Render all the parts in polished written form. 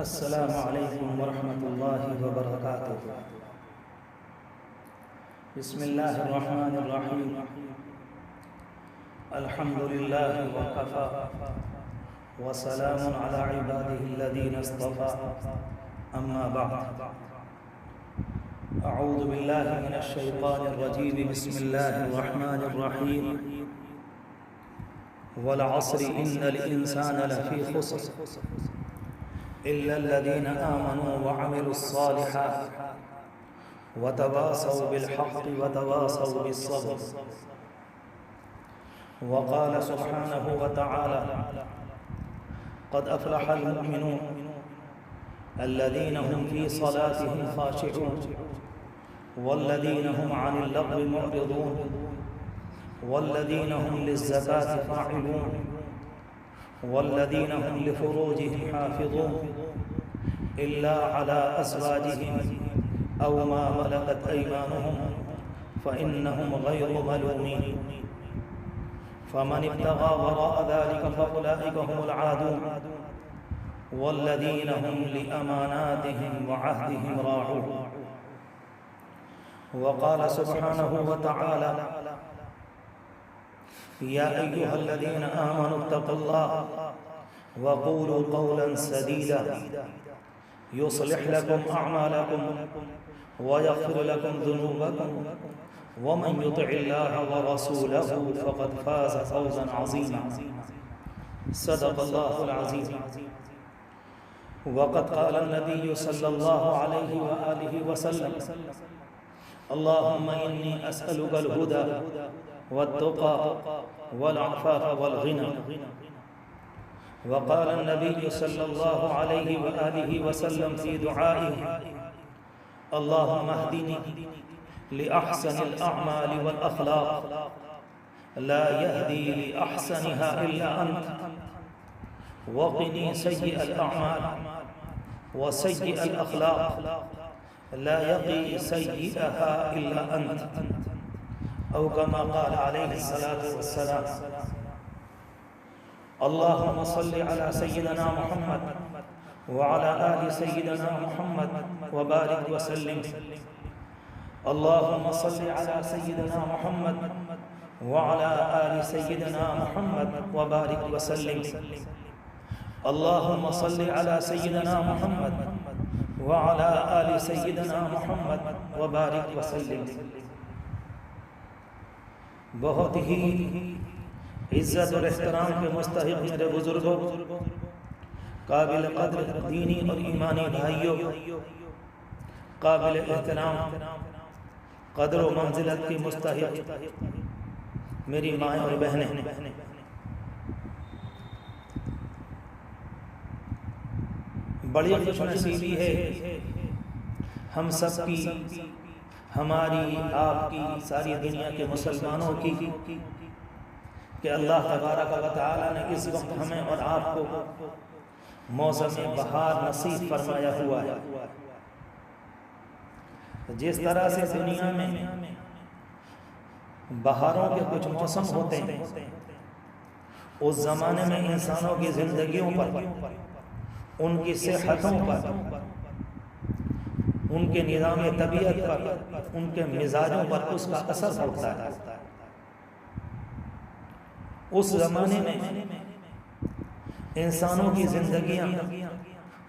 السلام علیکم ورحمۃ اللہ وبرکاتہ۔ بسم اللہ الرحمن الرحیم۔ الحمد للہ وکفی وسلام علی عبادہ الذین اصطفی، اما بعد۔ اعوذ باللہ من الشیطان الرجیم، بسم اللہ الرحمن الرحیم۔ والعصر ان الانسان لفی خسر إلا الذين آمنوا وعملوا الصالحات وتواصوا بالحق وتواصوا بالصبر۔ وقال سبحانه وتعالى: قد أفلح المؤمنون الذين هم في صلاتهم خاشعون والذين هم عن اللغو معرضون والذين هم للزكاة فاعلون والذين هم لفروجهم حافظون إلا على أزواجهم أو ما ملكت أيمانهم فإنهم غير ملومين، فمن ابتغى وراء ذلك فأولئك هم العادون والذين هم لأماناتهم وعهدهم راعون۔ وقال سبحانه وتعالى: يا أيها الذين آمنوا اتقوا الله وقولوا قولا سديدا يصلح لكم أعمالكم ويغفر لكم ذنوبكم ومن يطع الله ورسوله فقد فاز فوزا عظيما، صدق الله العظيم۔ وقد قال النبي صلى الله عليه وآله وسلم: اللهم إني أسألك الهدى والتقى والعفاف والغنى۔ وقال النبي صلى الله عليه وآله وسلم في دعائه: اللهم اهدني لأحسن الأعمال والأخلاق لا يهدي لأحسنها إلا أنت، وقني سيئ الأعمال وسيئ الأخلاق لا يقي سيئها إلا أنت، أو كما قال عليه الصلاة والسلام۔ اللهم صل على سيدنا محمد وعلى آل سيدنا محمد وبارك وسلم۔ اللهم صل على سيدنا محمد وعلى آل سيدنا محمد وبارك وسلم۔ اللهم صل على سيدنا محمد وعلى آل سيدنا محمد وبارك وسلم۔ بہت ہی عزت اور احترام کے مستحق میرے بزرگوں، قابل قدر دینی اور ایمانی بھائیوں، قابل احترام قدر و منزلت کی مستحق میری مائیں اور بہنیں، بڑی خوش نصیبی ہے ہم سب کی، ہماری، آپ کی، ساری دنیا کے مسلمانوں کی، کہ اللہ تبارک و تعالی نے اس وقت ہمیں اور آپ کو موسم بہار نصیب فرمایا ہوا ہے۔ جس طرح سے دنیا میں بہاروں کے کچھ موسم ہوتے ہیں، اس زمانے میں انسانوں کی زندگیوں پر، ان کی صحتوں پر، ان کے نظام طبیعت پر، ان کے مزاجوں پر اس کا اثر پڑتا ہے۔ اس زمانے میں انسانوں کی زندگیاں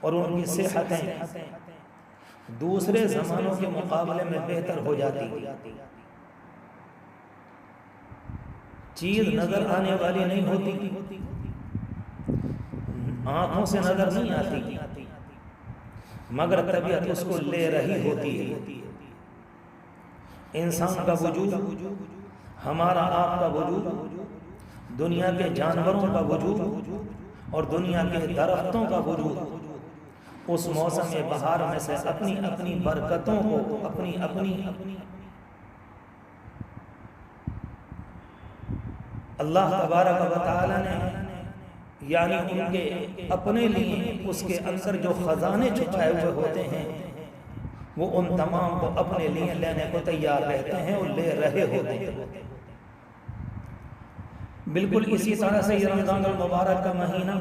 اور ان کی صحتیں دوسرے زمانوں کے مقابلے میں بہتر ہو جاتی، چیز نظر آنے والی نہیں ہوتی، آنکھوں سے نظر نہیں آتی، مگر طبیعت اس کو لے رہی ہوتی ہے۔ انسان کا وجود، ہمارا آپ کا وجود، دنیا کے جانوروں کا وجود اور دنیا کے درختوں کا وجود اس موسم بہار میں سے اپنی اپنی برکتوں کو، اپنی اپنی اللہ تبارک و تعالی نے، یعنی ان کے اپنے لیے اس کے اندر جو خزانے چھپائے ہوئے ہوتے ہیں، وہ ان تمام کو اپنے لیے لینے کو تیار رہتے ہیں اور لے رہے ہوتے ہیں۔ بالکل اسی طرح سے یہ رمضان المبارک کا مہینہ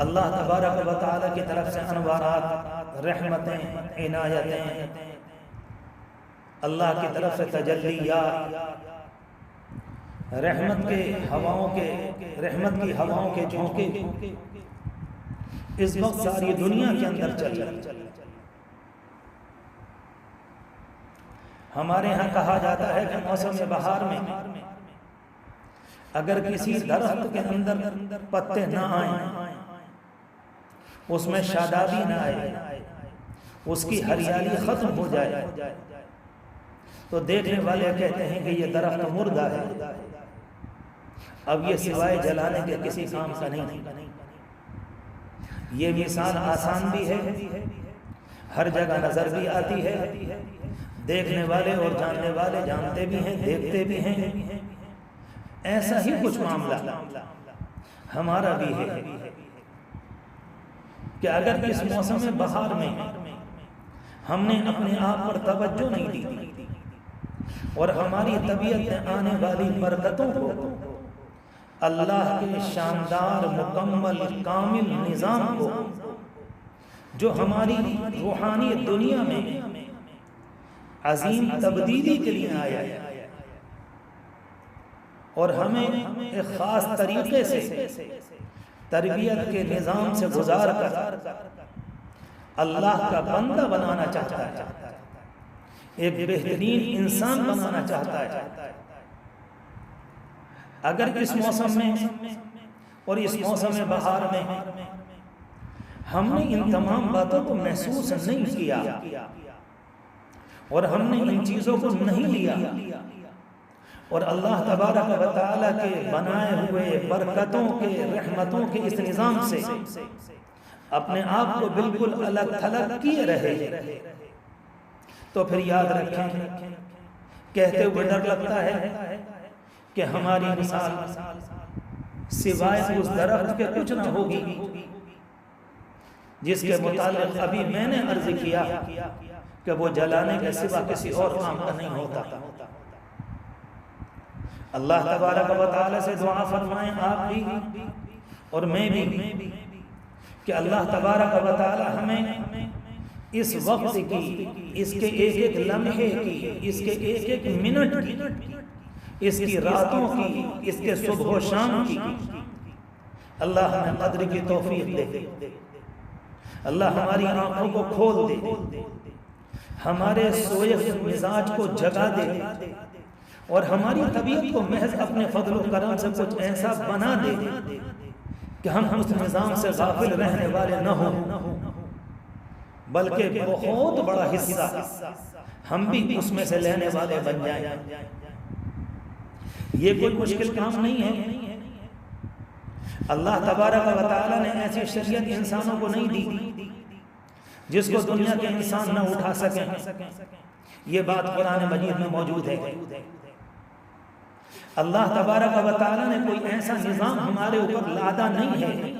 اللہ تبارک و تعالی کی طرف سے انوارات، رحمتیں، عنایتیں، اللہ کی طرف سے تجلیات، رحمت کی ہواؤں کے جھونکے اس وقت ساری دنیا کے اندر چل رہے۔ ہمارے ہاں کہا جاتا ہے کہ موسم بہار میں اگر کسی درخت کے اندر پتے نہ آئیں، اس میں شادابی نہ آئے، اس کی ہریالی ختم ہو جائے، تو دیکھنے والے کہتے ہیں کہ یہ درخت مردہ ہے، اب یہ سوائے جلانے کے کسی کام کا نہیں۔ یہ مثال آسان بھی ہے، ہر جگہ نظر بھی آتی ہے، دیکھنے والے اور جاننے والے جانتے بھی ہیں، دیکھتے بھی ہیں۔ ایسا ہی کچھ معاملہ ہمارا بھی ہے کہ اگر اس موسم بہار میں ہم نے اپنے آپ پر توجہ نہیں دی اور ہماری طبیعت میں آنے والی برکتوں کو، اللہ کے شاندار مکمل کامل نظام کو جو ہماری روحانی دنیا میں عظیم تبدیلی کے لیے آیا ہے اور ہمیں ایک خاص طریقے سے تربیت کے نظام سے گزار کر اللہ کا بندہ بنانا چاہتا ہے، ایک بہترین انسان بنانا چاہتا ہے۔ اگر اس موسم میں اور اس موسم بہار میں ہم نے ان تمام باتوں کو محسوس نہیں کیا اور ہم نے ان چیزوں کو نہیں لیا اور اللہ تبارک و تعالیٰ کے بنائے ہوئے برکتوں کے، رحمتوں کے اس نظام سے اپنے آپ کو بالکل الگ تھلگ کیے رہے، تو پھر یاد رکھیں، کہتے ہوئے ڈر لگتا ہے کہ ہماری مثال سوائے اس درخت کے کچھ نہ ہوگی جس کے متعلق ابھی میں نے عرض کیا کہ وہ جلانے کے سوا کسی اور کام کا نہیں ہوتا۔ اللہ تبارک و تعالی سے دعا فرمائیں آپ بھی اور میں بھی کہ اللہ تبارک و تعالی ہمیں اس وقت کی، اس کے ایک ایک لمحے کی، اس کے ایک ایک منٹ کی، اس کی راتوں کی، اس کے صبح و شام کی، اللہ ہمیں قدر کی توفیق دے، اللہ ہماری آنکھوں کو کھول دے، ہمارے سوئے مزاج کو جگا دے اور ہماری طبیعت کو محض اپنے فضل و کرم سے کچھ ایسا بنا دے کہ ہم اس نظام سے غافل رہنے والے نہ ہوں، بلکہ بہت بڑا حصہ ہم بھی اس میں سے لینے والے بن جائیں۔ یہ کوئی مشکل کام نہیں ہے، اللہ تبارک و تعالیٰ نے ایسی شریعت انسانوں کو نہیں دی جس کو دنیا کے انسان نہ اٹھا سکیں، یہ بات قرآن مجید میں موجود ہے۔ اللہ تبارک و تعالیٰ نے کوئی ایسا نظام ہمارے اوپر لادا نہیں ہے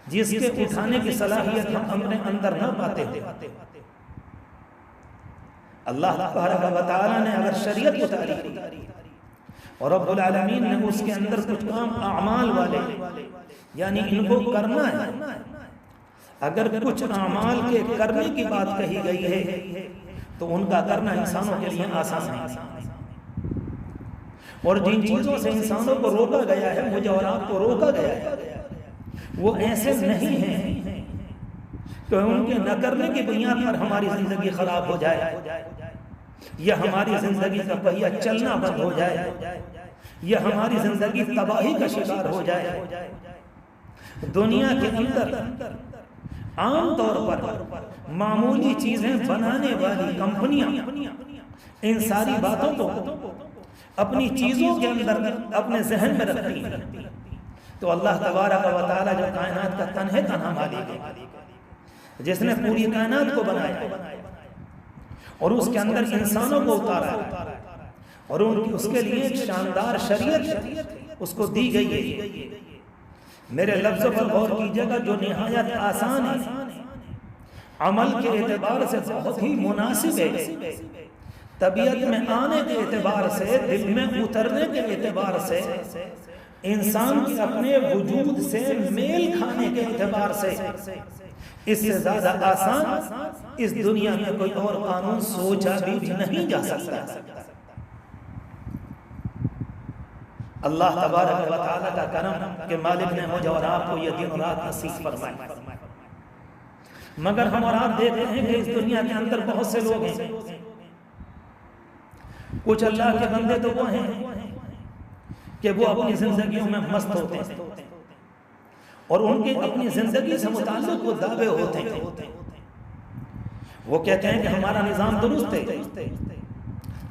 جس کے اٹھانے کی صلاحیت ہم اپنے اندر نہ پاتے تھے۔ اللہ تبارک و تعالیٰ نے اگر شریعت اتاری اور رب العالمین نے اس کے اندر کچھ کام اعمال والے، یعنی ان کو کرنا ہے، اگر کچھ اعمال کے کرنے کی بات کہی گئی ہے تو ان کا کرنا انسانوں کے لیے آسان ہے، اور جن چیزوں سے انسانوں کو روکا گیا ہے، مجھے اور آپ کو روکا گیا ہے، وہ ایسے نہیں ہیں کہ ان کے نہ کرنے کی بنیاد پر ہماری زندگی خراب ہو جائے یا ہماری زندگی کا پہیہ چلنا بند ہو جائے یا ہماری زندگی تباہی کا شکار ہو جائے۔ دنیا کے اندر عام طور پر معمولی چیزیں بنانے والی کمپنیاں ان ساری باتوں کو اپنی چیزوں کے اندر اپنے ذہن میں رکھتی ہیں، تو اللہ تبارک و تعالی جو کائنات کا تنہا مالک ہے، جس نے پوری کائنات کو بنایا اور اس کے اندر انسانوں کو اتارا اور اس کے لیے ایک شاندار شریعت اس کو دی گئی ہے۔ میرے لفظوں پر غور کیجئے گا، جو نہایت آسان ہے، عمل کے اعتبار سے بہت ہی مناسب ہے، طبیعت میں آنے کے اعتبار سے، دل میں اترنے کے اعتبار سے انسان کے اپنے وجود سے میل کھانے کے اعتبار سے اس سے زیادہ آسان اس دنیا میں کوئی اور قانون سوچا بھی نہیں جا سکتا۔ اللہ تبارک و تعالیٰ کا کرم کہ مالک نے مجھے اور آپ کو یہ دن اور رات نصیب فرمائی، مگر ہم اور آپ دیکھتے ہیں کہ اس دنیا کے اندر بہت سے لوگ ہیں، کچھ اللہ کے بندے تو وہ ہیں کہ وہ اپنی زندگیوں میں مست ہوتے ہیں اور ان کے اپنی زندگی سے متعلق وہ دعوے ہوتے ہیں، وہ کہتے ہیں کہ ہمارا نظام درست ہے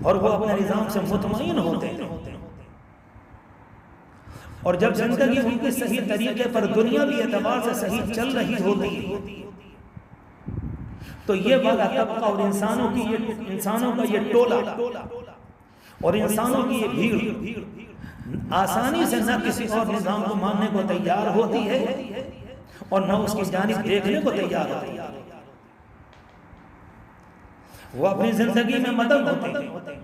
اور وہ اپنے نظام سے مطمئن ہوتے ہیں، اور جب زندگی ان کی صحیح طریقے پر دنیاوی اعتبار سے صحیح چل رہی ہوتی ہے تو یہ والا طبقہ اور انسانوں کا یہ ٹولہ اور انسانوں کی یہ بھیڑ آسانی سے نہ کسی اور نظام کو ماننے کو تیار ہوتی ہے اور نہ اس کی جانب دیکھنے کو تیار ہوتی ہے، وہ اپنی زندگی میں مدد ہوتے ہیں،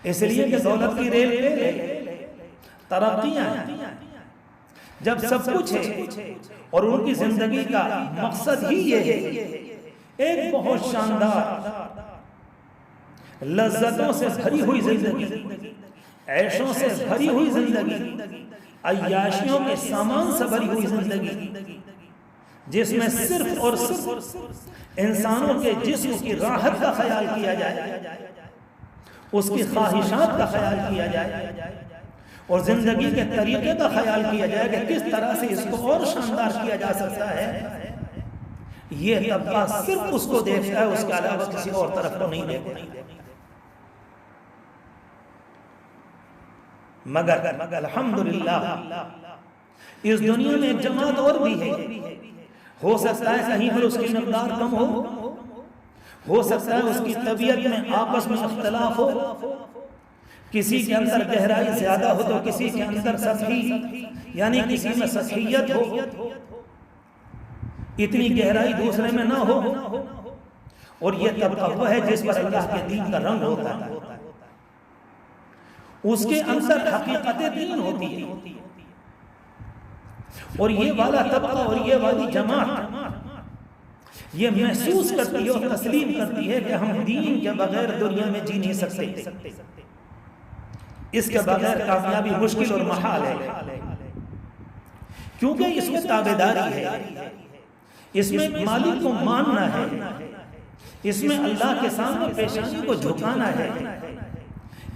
اس لیے کہ دولت کی ریل پہ ترقیاں ہیں، جب سب کچھ ہے اور ان کی زندگی کا مقصد ہی یہ ہے ایک بہت شاندار لذتوں سے بھری ہوئی زندگی، عیشوں سے بھری ہوئی زندگی، عیاشیوں کے سامان سے بھری ہوئی زندگی، جس میں صرف اور صرف انسانوں کے جسم کی راحت کا خیال کیا جائے، اس کی خواہشات کا خیال کیا جائے اور زندگی کے طریقے کا خیال کیا جائے کہ کس طرح سے اس کو اور شاندار کیا جا سکتا ہے، یہ طبقہ صرف اس کو دیکھتا ہے، اس کے علاوہ کسی اور طرف کو نہیں دیکھتا۔ مگر الحمدللہ اس دنیا میں ایک جماعت اور بھی ہے، ہو سکتا ہے کہیں پر اس کی مقدار کم ہو سکتا ہے اس کی طبیعت میں آپس میں اختلاف ہو، کسی کے اندر گہرائی زیادہ ہو تو کسی کے اندر سطحی یعنی کسی میں سطحیت ہو، اتنی گہرائی دوسرے میں نہ ہو، اور یہ طبقہ وہ ہے جس پر اللہ کے دین کا رنگ ہوتا ہے، اس کے اندر حقیقت دین ہوتی ہے، اور یہ والا طبقہ اور یہ والی جماعت یہ محسوس کرتی ہے اور تسلیم کرتی ہے کہ ہم دین کے بغیر دنیا میں جی نہیں سکتے، اس کے بغیر کامیابی مشکل اور محال ہے، کیونکہ اس میں تابعداری ہے، اس میں مالک کو ماننا ہے، اس میں اللہ کے سامنے پیشانی کو جھکانا ہے،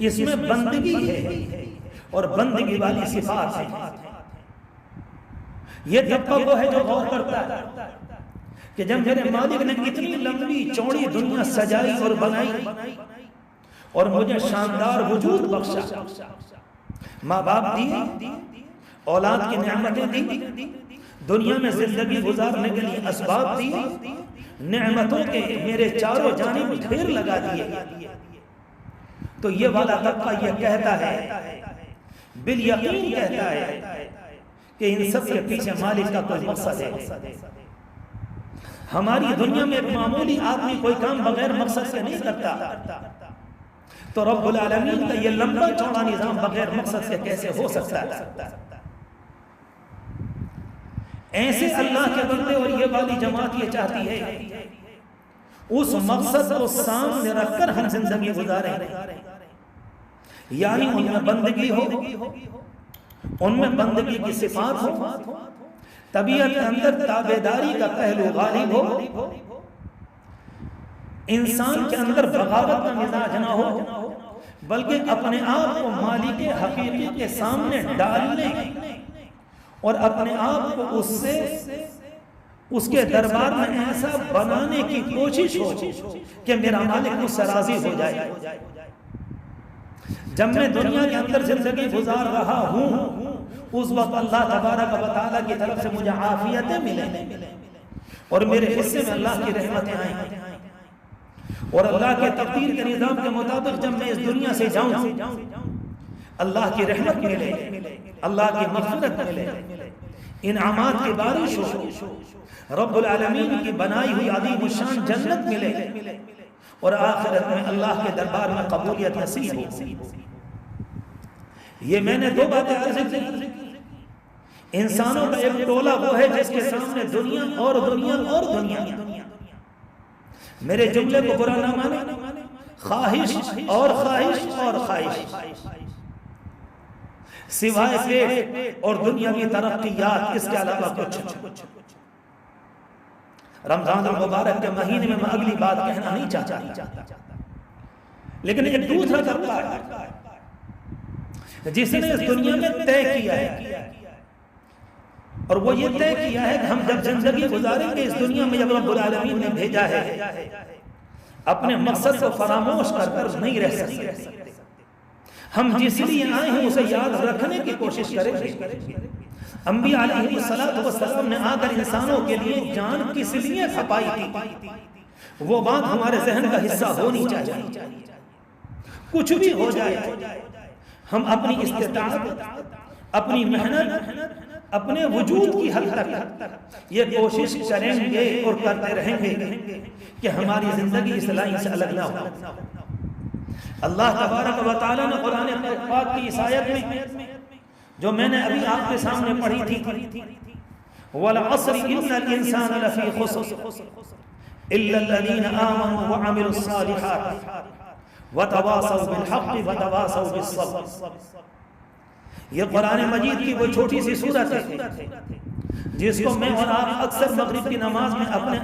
اس میں بندگی ہے اور بندگی والی صفات ہے۔ یہ طبقہ وہ ہے جو غور کرتا ہے کہ جب میرے مالک نے اتنی لمبی چوڑی دنیا سجائی اور بنائی اور مجھے شاندار وجود بخشا، ماں باپ دی، اولاد کی نعمتیں دی، دنیا میں زندگی گزارنے کے لیے اسباب دی، نعمتوں کے میرے چاروں جانب ڈھیر لگا دیے، تو یہ والا طبقہ یہ کہتا ہے، بالیقین کہتا ہے کہ ان سب کے پیچھے مالک کا کوئی مقصد ہے۔ ہماری دنیا میں ایک معمولی آدمی کوئی کام بغیر مقصد سے نہیں کرتا، تو رب العالمین کا یہ لمبا چوڑا نظام بغیر مقصد سے کیسے ہو سکتا ہے؟ ایسے اللہ کے بندے اور یہ والی جماعت یہ چاہتی ہے اس مقصد کو سامنے رکھ کر ہم زندگی گزاریں، یعنی ان میں بندگی ہو، ان میں بندگی کی صفات ہو، طبیعت کے اندر تابعداری کا پہلو غالب ہو، انسان کے اندر بغاوت کا مزاج نہ ہو، بلکہ اپنے آپ کو مالک حقیقی کے سامنے ڈالنے اور اپنے آپ کو اس کے دربار میں ایسا بنانے کی کوشش ہو کہ میرا مالک مجھ سے راضی ہو جائے۔ جب میں دنیا کے اندر زندگی گزار رہا ہوں اس وقت اللہ تبارک و تعالیٰ کی طرف سے مجھے عافیتیں ملیں اور میرے حصے میں اللہ کی رحمتیں آئیں، اور اللہ کے تقدیر کے نظام کے مطابق جب میں اس دنیا سے جاؤں اللہ کی رحمت ملے، اللہ کی مغفرت ملے، انعامات کی بارش ہو، رب العالمین کی بنائی ہوئی عظیم الشان جنت ملے، اور آخرت میں اللہ کے دربار میں قبولیت نصیب ہو۔ یہ میں نے 2 باتیں عرض کی. انسانوں کا ایک ٹولہ وہ ہے جس کے سامنے دنیا اور دنیا اور دنیا. میرے جملے کو برا نہ مانے، خواہش اور خواہش اور خواہش، سوائے پیٹ اور دنیاوی ترقیات اس کے علاوہ کچھ. رمضان المبارک کے مہینے میں میں اگلی بات کہنا نہیں چاہتا، لیکن ایک دوسرا طبقہ ہے جس نے اس دنیا میں طے کیا ہے، اور وہ یہ طے کیا ہے کہ ہم جب زندگی گزاریں گے اس دنیا میں، جب رب العالمین نے بھیجا ہے، اپنے مقصد کو فراموش کر کر نہیں رہ سکتے. ہم جس لیے آئے ہیں اسے یاد رکھنے کی کوشش کریں گے. انبیاء علیہ السلام نے آ کر انسانوں کے لیے جان کس لیے کھپائی تھی، وہ بات ہمارے ذہن کا حصہ ہونی چاہیے. کچھ بھی ہو جائے ہم اپنی استطاعت، اپنی محنت، اپنے وجود کی حد تک یہ کوشش کریں گے اور کرتے رہیں گے کہ ہماری زندگی اس لائن سے الگ نہ ہو. اللہ تبارک و تعالیٰ نے قرآن پاک کی اس آیت میں جو میں نے ابھی آپ کے سامنے پڑھی تھی، وَالْعَصْرِ إِنَّ الْإِنسَانَ لَفِي خُسْرٍ إِلَّا الَّذِينَ آمَنُوا وَعَمِلُوا الصَّالِحَاتِ وَتَوَاصَوْا بِالْحَقِّ وَتَوَاصَوْا بِالصَّبْرِ. یہ قرآن مجید کی وہ چھوٹی سی سورت ہے جس کو میں اور آپ اکثر مغرب کی نماز میں اپنے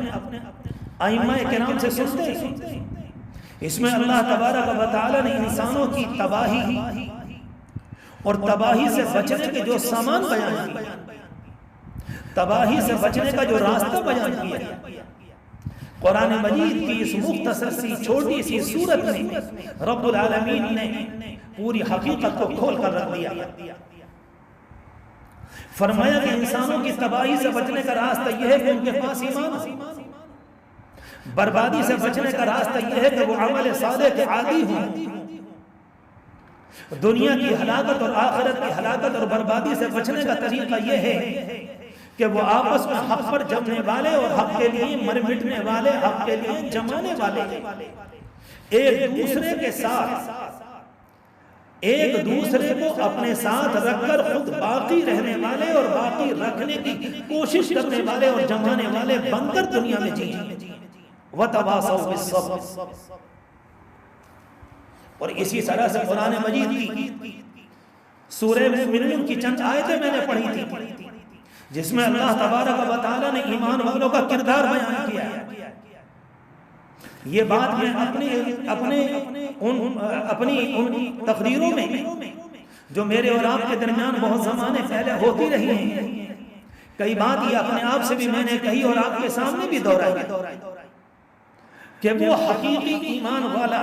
ائمہ کرام سے سنتے ہیں. اس میں اللہ تبارک و تعالی نے انسانوں کی تباہی اور تباہی سے بچنے کے جو سامان بیان کیا، تباہی سے بچنے کا جو راستہ بیان کیا، قرآن مجید کی اس مختصر سی چھوٹی سی سورت میں رب العالمین نے پوری حقیقت کو کھول کر رکھ دیا. فرمایا کہ انسانوں کی تباہی سے بچنے کا راستہ یہ ہے کہ ان کے پاس ایمان ہو، بربادی سے بچنے کا راستہ یہ ہے کہ وہ عمل صالح کے عادی ہوں. دنیا کی ہلاکت اور آخرت کی ہلاکت اور بربادی سے بچنے کا طریقہ یہ ہے کہ وہ آپس میں حق پر جمنے والے اور حق کے لیے مر مٹنے والے، حق کے لیے جمانے والے، ایک دوسرے کے ساتھ، ایک دوسرے کو اپنے ساتھ رکھ کر خود باقی رہنے والے اور باقی رکھنے کی کوشش کرنے والے اور جمانے والے بن کر دنیا میں جیئیں. وَتَوَاصَوْا بِالصَّبْرِ. اور اسی طرح سے قرآن مجید کی سورہ مومنون کی چند آیتیں میں نے پڑھی تھی جس میں اللہ تبارک و تعالی نے ایمان والوں کا کردار بیان کیا. یہ بات میں اپنی ان تقریروں میں جو میرے اور آپ کے درمیان بہت زمانے پہلے ہوتی رہی ہیں، کئی بات یہ اپنے آپ سے بھی میں نے کہی اور آپ کے سامنے بھی دہرائی کہ وہ حقیقی ایمان والا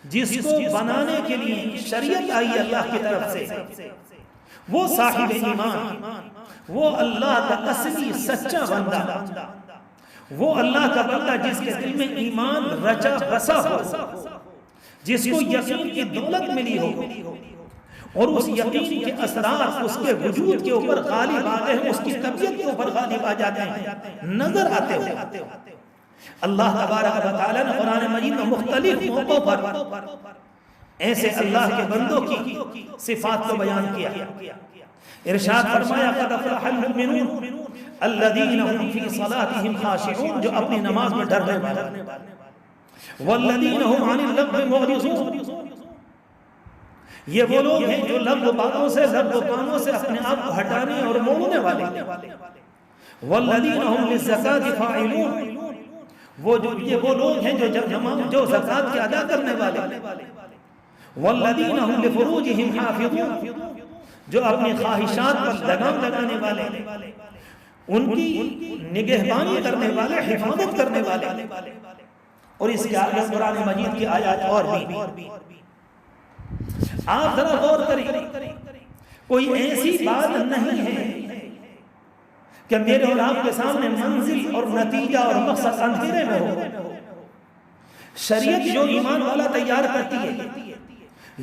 جس کو بنانے کے لیے شریعت آئی اللہ کی طرف سے، وہ صاحب ایمان، وہ اللہ کا اصلی سچا بندہ، وہ اللہ کا بندہ جس کے دل میں ایمان رچا بسا ہو، جس کو یقین کی دولت ملی ہو اور اس یقین کے اثرات اس کے وجود کے اوپر غالب آتے ہیں، اس کی طبیعت کے اوپر غالب آ جاتے ہیں، نظر آتے ہو. اللہ تبارک و تعالیٰ نے قرآن مجید میں مختلف موقعوں پر ایسے اللہ کے بندوں کی صفات کو بیان کیا. ارشاد فرمایا قد افلح المؤمنون الذین هم فی صلاتهم خاشعون، جو اپنی نماز میں ڈرنے والے، والذین هم عن اللغو معرضون، یہ وہ لوگ ہیں جو لغو باتوں سے، لغو کاموں سے اپنے آپ کو ہٹانے اور موڑنے والے، والذین هم للزکاة فاعلون، یہ وہ لوگ ہیں جو زکاة کے ادا کرنے والے، والذین هم لفروجهم حافظون، جو اپنی خواہشات پر لگام لگانے والے، ان کی نگہبانی کرنے والے، حفاظت کرنے والے. اور اس کے آگے قرآن مجید کی آیات اور بھی. آپ ذرا غور کریں، کوئی ایسی بات نہیں ہے کہ میرے اور آپ کے سامنے منزل اور نتیجہ اور مقصد اندھیرے میں ہو. شریعت جو ایمان والا تیار کرتی ہے،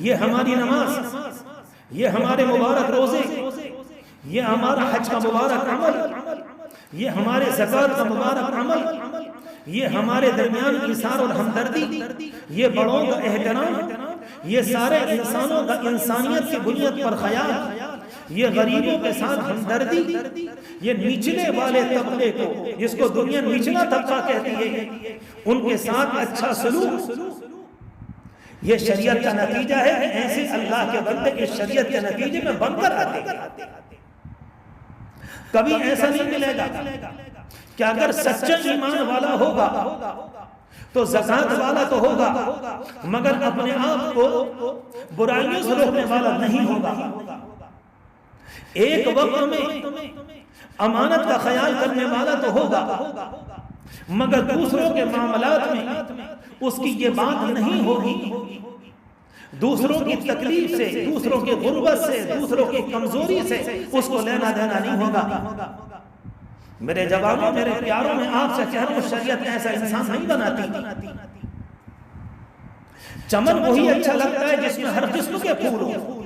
یہ ہماری نماز، یہ ہمارے مبارک روزے، یہ ہمارا حج کا مبارک عمل، یہ ہمارے زکوٰۃ کا مبارک عمل، یہ ہمارے درمیان ایثار اور ہمدردی، یہ بڑوں کا احترام، یہ سارے انسانوں کا انسانیت کی بنیاد پر خیال، یہ غریبوں کے ساتھ ہمدردی، یہ نچلے والے طبقے کو، جس کو دنیا نچلا طبقہ کہتی ہے، ان کے ساتھ اچھا سلوک، یہ شریعت کا نتیجہ ہے۔ ایسے اللہ کے بندے اس شریعت کے نتیجے میں بن کر آتے ہیں۔ کبھی ایسا نہیں ملے گا کہ اگر سچا ایمان والا ہوگا تو زکات والا تو ہوگا، مگر اپنے آپ کو برائیوں سے روکنے والا نہیں ہوگا۔ ایک وقت میں امانت کا خیال کرنے والا تو ہوگا، مگر دوسروں کے معاملات میں اس کی یہ بات نہیں ہوگی۔ دوسروں کی تکلیف سے، دوسروں کی غربت سے، دوسروں کی کمزوری سے اس کو لینا دینا نہیں ہوگا۔ میرے جوانوں، میرے پیاروں، میں آپ سے کہہ رہا ہوں، شریعت ایسا انسان نہیں بناتی۔ چمن وہی اچھا لگتا ہے جس میں ہر قسم کے پھول ہوں،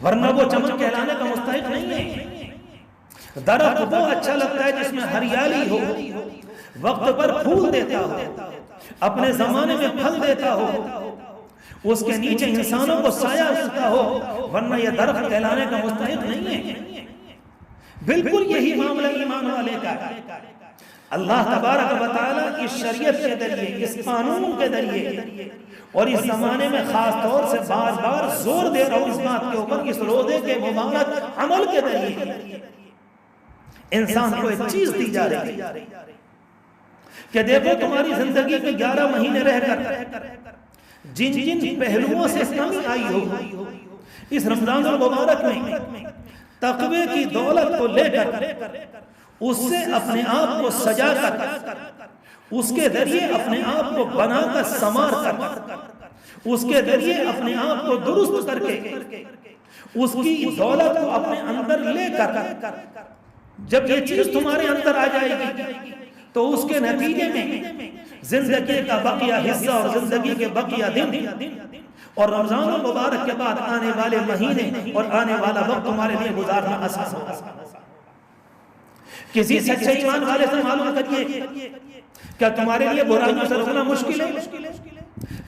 ورنہ وہ چمن کہلانے کا مستحق نہیں ہے۔ درخت وہ اچھا لگتا ہے جس میں ہریالی ہو، وقت پر پھول دیتا ہو، اپنے زمانے میں پھل دیتا ہو، اس کے نیچے انسانوں کو سایہ ملتا ہو، ورنہ یہ درخت کہلانے کا مستحق نہیں ہے۔ بالکل یہی معاملہ ایمان والے کا ہے۔ اللہ تبارک و تعالیٰ اس شریعت کے ذریعے، اس قانون کے ذریعے، اور اس زمانے میں خاص طور سے بار بار زور دے رہا ہوں اس بات کے اوپر، اس روزے کے مبارک عمل کے ذریعے انسان کو ایک چیز دی جا رہی ہے کہ دیکھو تمہاری زندگی کے 11 مہینے رہ کر جن جن پہلوؤں سے کمی آئی ہو، اس رمضان المبارک میں تقوی کی دولت کو لے کر اس سے اپنے آپ کو سجا کر، اس کے ذریعے اپنے آپ کو بنا کر سنوار کر، اس کے ذریعے اپنے آپ کو درست کر کے اس کی دولت کو اپنے اندر لے کر، جب یہ چیز تمہارے اندر آ جائے گی تو اس کے نتیجے میں زندگی کا بقیہ حصہ اور زندگی کے بقیہ دن اور رمضان المبارک کے بعد آنے والے مہینے اور آنے والا وقت تمہارے لیے گزارنا آسان ہوگا۔ کسی سچے ایمان والے سے معلوم کریے، کیا تمہارے لیے برائیوں سے روکنا مشکل ہے؟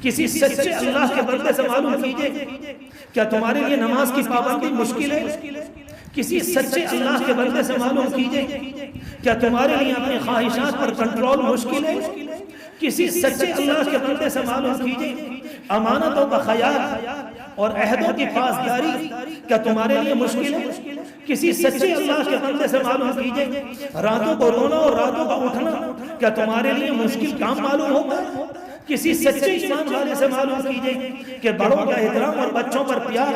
کسی سچے اللہ کے بندے سے معلوم کیجئے، کیا تمہارے لیے نماز کی پابندی مشکل ہے؟ کسی سچے اللہ کے بندے سے معلوم کیجئے، کیا تمہارے لیے اپنے خواہشات پر کنٹرول مشکل ہے؟ کسی سچے اللہ کے بندے سے معلوم کیجئے، امانتوں کا خیال اور عہدوں کی پاسداری کیا تمہارے لیے مشکل ہے؟ کسی سچے اللہ کے بندے سے معلوم کیجئے، راتوں کو رونا اور راتوں کا اٹھنا کیا تمہارے لیے مشکل کام معلوم ہوتا ہے؟ کسی سچے ایمان والے سے معلوم کیجئے کہ بڑوں کا احترام اور بچوں پر پیار